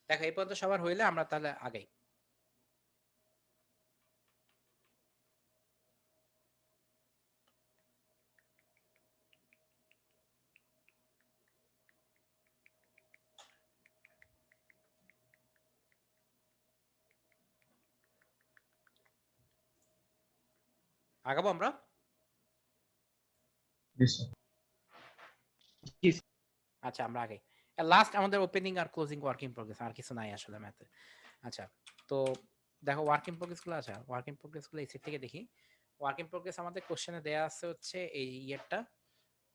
দেখো এই পর্যন্ত সবার হইলে আমরা তাহলে আগাই। আগাবো আমরা। জি স্যার। আচ্ছা আমরা আগে লাস্ট আমাদের ওপেনিং আর ক্লোজিং ওয়ার্ক ইন প্রোগ্রেস, আর কিছু নাই আসলে ম্যাথে। আচ্ছা তো দেখো ওয়ার্ক ইন প্রোগ্রেস গুলো, আচ্ছা ওয়ার্ক ইন প্রোগ্রেস গুলো এই সেট থেকে দেখি। ওয়ার্ক ইন প্রোগ্রেস আমাদের কোশ্চেনে দেয়া আছে হচ্ছে এই ইয়ারটা,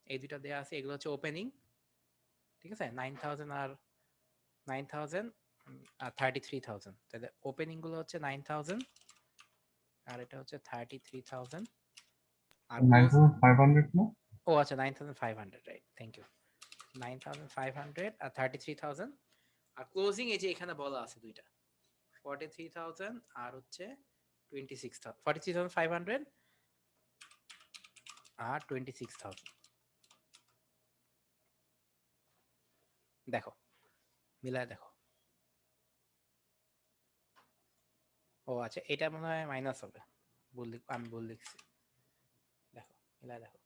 এই দুটো দেয়া আছে, এগুলো হচ্ছে ওপেনিং, ঠিক আছে? 9000 আর 9000 আর 33000, তাহলে ওপেনিং গুলো হচ্ছে 9000 আর এটা হচ্ছে 33000 আর 9500 না? ও আচ্ছা 9500, রাইট, থ্যাংক ইউ। 9500 আর 33000 আর ক্লোজিং এই যে এখানে বলা আছে দুইটা, 43000 আর হচ্ছে 26000, 43500 আর 26000। দেখো মিলায় দেখো। ও আচ্ছা এটা মনে হয় মাইনাস হবে, আমি ভুল লিখছি। দেখো মিলায় দেখো।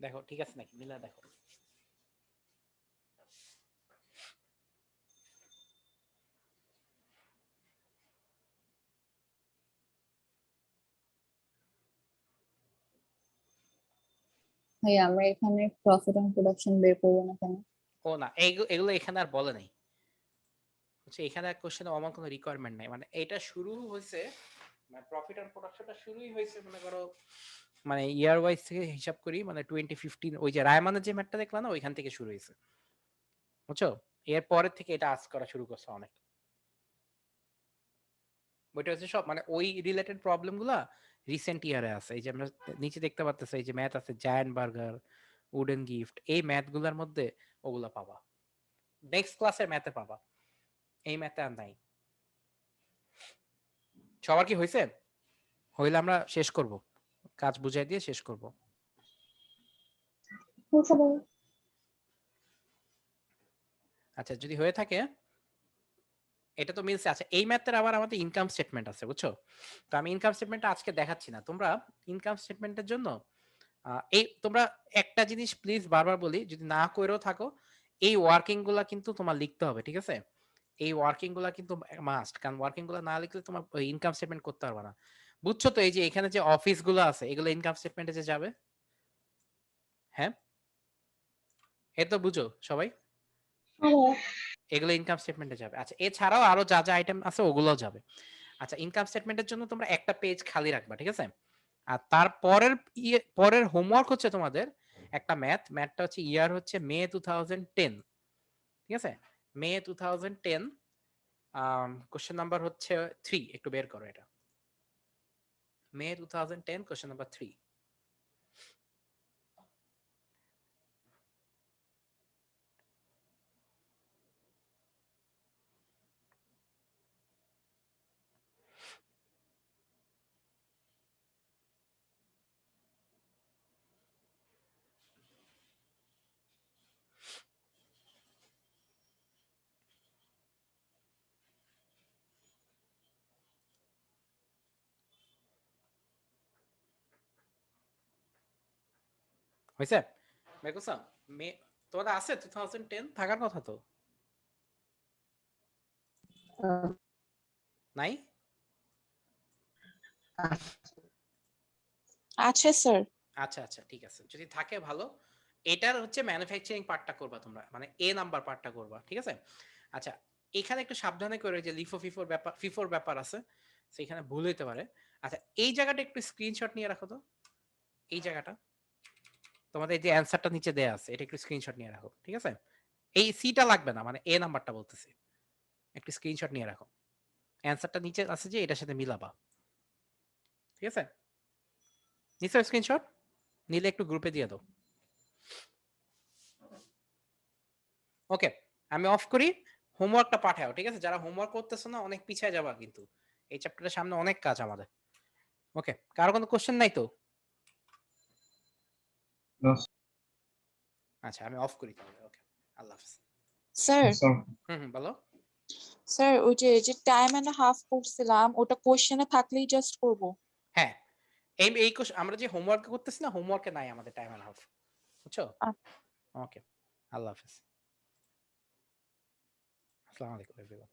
দেখো ঠিক আছে নাকি, মিলা দেখো। ভাই আমরা এখানে প্রফিট অন প্রোডাকশন বের করবো না কেন? ও না এগুলো এখানে আর বলে নাই, হচ্ছে এখানে কোশ্চেনে আমার কোনো রিকোয়ারমেন্ট নাই, মানে এটা শুরু হয়েছে, মানে প্রফিট অন প্রোডাকশনটা শুরুই হয়েছে মনে করো মানে ইয়ার ওয়াইজ থেকে হিসাব করি, মানে 2015 ওই যে রায়মানের যে ম্যাটটা দেখলাম না, ওইখান থেকে শুরু হয়েছে, বুঝছো? এর পরের থেকে এটা আস্ক করা শুরু করছে অনেক। ওইটা হচ্ছে সব মানে ওই রিলেটেড প্রবলেম গুলা রিসেন্ট ইয়ারে আছে। এই যে আমরা নিচে দেখতে পাচ্ছি এই যে ম্যাথ আছে জায়ান্ট বার্গার, উডেন গিফট, এই ম্যাথ গুলার মধ্যে ওগুলা পাবা, নেক্সট ক্লাসের ম্যাথে পাবা, এই ম্যাথে আর নাই। সবার কি হয়েছে? হইলে আমরা শেষ করব, কাজ বুঝাই দিয়ে শেষ করব। আচ্ছা যদি হয়ে থাকে এটা তো মিলছে। আচ্ছা এই ম্যাথের আবার আমাদের ইনকাম স্টেটমেন্ট আছে বুঝছো? তো আমি ইনকাম স্টেটমেন্টটা আজকে দেখাচ্ছি না। তোমরা ইনকাম স্টেটমেন্টের জন্য এই তোমরা একটা জিনিস প্লিজ বারবার বলি, যদি না করেও থাকো এই ওয়ার্কিং গুলা কিন্তু তোমার লিখতে হবে, ঠিক আছে? এই ওয়ার্কিং গুলা কিন্তু মাস্ট, কারণ ওয়ার্কিং গুলা না লিখলে তোমার ইনকাম স্টেটমেন্ট করতে পারবে না। বুঝছো তো? এই যে এখানে যে অফিস গুলো আছে এগুলো ইনকাম স্টেটমেন্টে যে যাবে, হ্যাঁ এ তো বুঝো সবাই, এগুলো ইনকাম স্টেটমেন্টে যাবে। আচ্ছা এছাড়াও আরো যা যা আইটেম আছে ওগুলোও যাবে। আচ্ছা ইনকাম স্টেটমেন্টের জন্য তোমরা একটা পেজ খালি রাখবা, ঠিক আছে? আর তারপরের পরের হোমওয়ার্ক হচ্ছে তোমাদের একটা ম্যাথটা হচ্ছে ইয়ার হচ্ছে মে 2010, ঠিক আছে? মে 2010 কোশ্চেন নাম্বার হচ্ছে 3, একটু বের করো এটা। মে 2010 কোশ্চেন নাম্বার 3। হয়েছে? মেকুসা মে তোমাদের আছে 2010 থাকার কথা তো, নাই? আছে স্যার। আচ্ছা আচ্ছা ঠিক আছে, যদি থাকে ভালো। এটার হচ্ছে ম্যানুফ্যাকচারিং পার্টটা করবা তোমরা, মানে এ নাম্বার পার্টটা করবা, ঠিক আছে? আচ্ছা এখানে একটু সাবধানে করে, যে লিফো ফিফোর ব্যাপার ফিফোর ব্যাপার আছে, সেখানে ভুল হইতে পারে। আচ্ছা এই জায়গাটা একটু স্ক্রিনশট নিয়ে রাখো তো, এই জায়গাটা তোমাদের এই যে অ্যানসারটা নিচে দেয়া আছে এটা একটু স্ক্রিনশট নিয়ে রাখো, ঠিক আছে? এই সিটা লাগবে না, মানে এ নাম্বারটা বলতেছি, একটু স্ক্রিনশট নিয়ে রাখো। অ্যানসারটা নিচে আছে যে এটার সাথে মিলাবা, ঠিক আছে? নিশ্চয় স্ক্রিনশট নিলে একটু গ্রুপে দিয়ে দাও। ওকে আমি অফ করি, হোমওয়ার্কটা পাঠাও, ঠিক আছে? যারা হোমওয়ার্ক করতেছো না অনেক পিছিয়ে যাবা কিন্তু, এই চ্যাপ্টারের সামনে অনেক কাজ আমাদের। ওকে কারো কোনো কোশ্চেন নাই তো? আচ্ছা আমি অফ করি তাহলে। ওকে আল্লাহ হাফেজ। স্যার বলো। স্যার ওই যে টাইম এন্ড হাফ করছিলাম ওটা কোশ্চেনে থাকলেই জাস্ট করব। হ্যাঁ এই আমরা যে হোমওয়ার্ক করতেছি না, হোমওয়ার্কে নাই আমাদের টাইম এন্ড হাফ, বুঝছো? ওকে আল্লাহ হাফেজ, আসসালামু আলাইকুম এভরিওয়ান।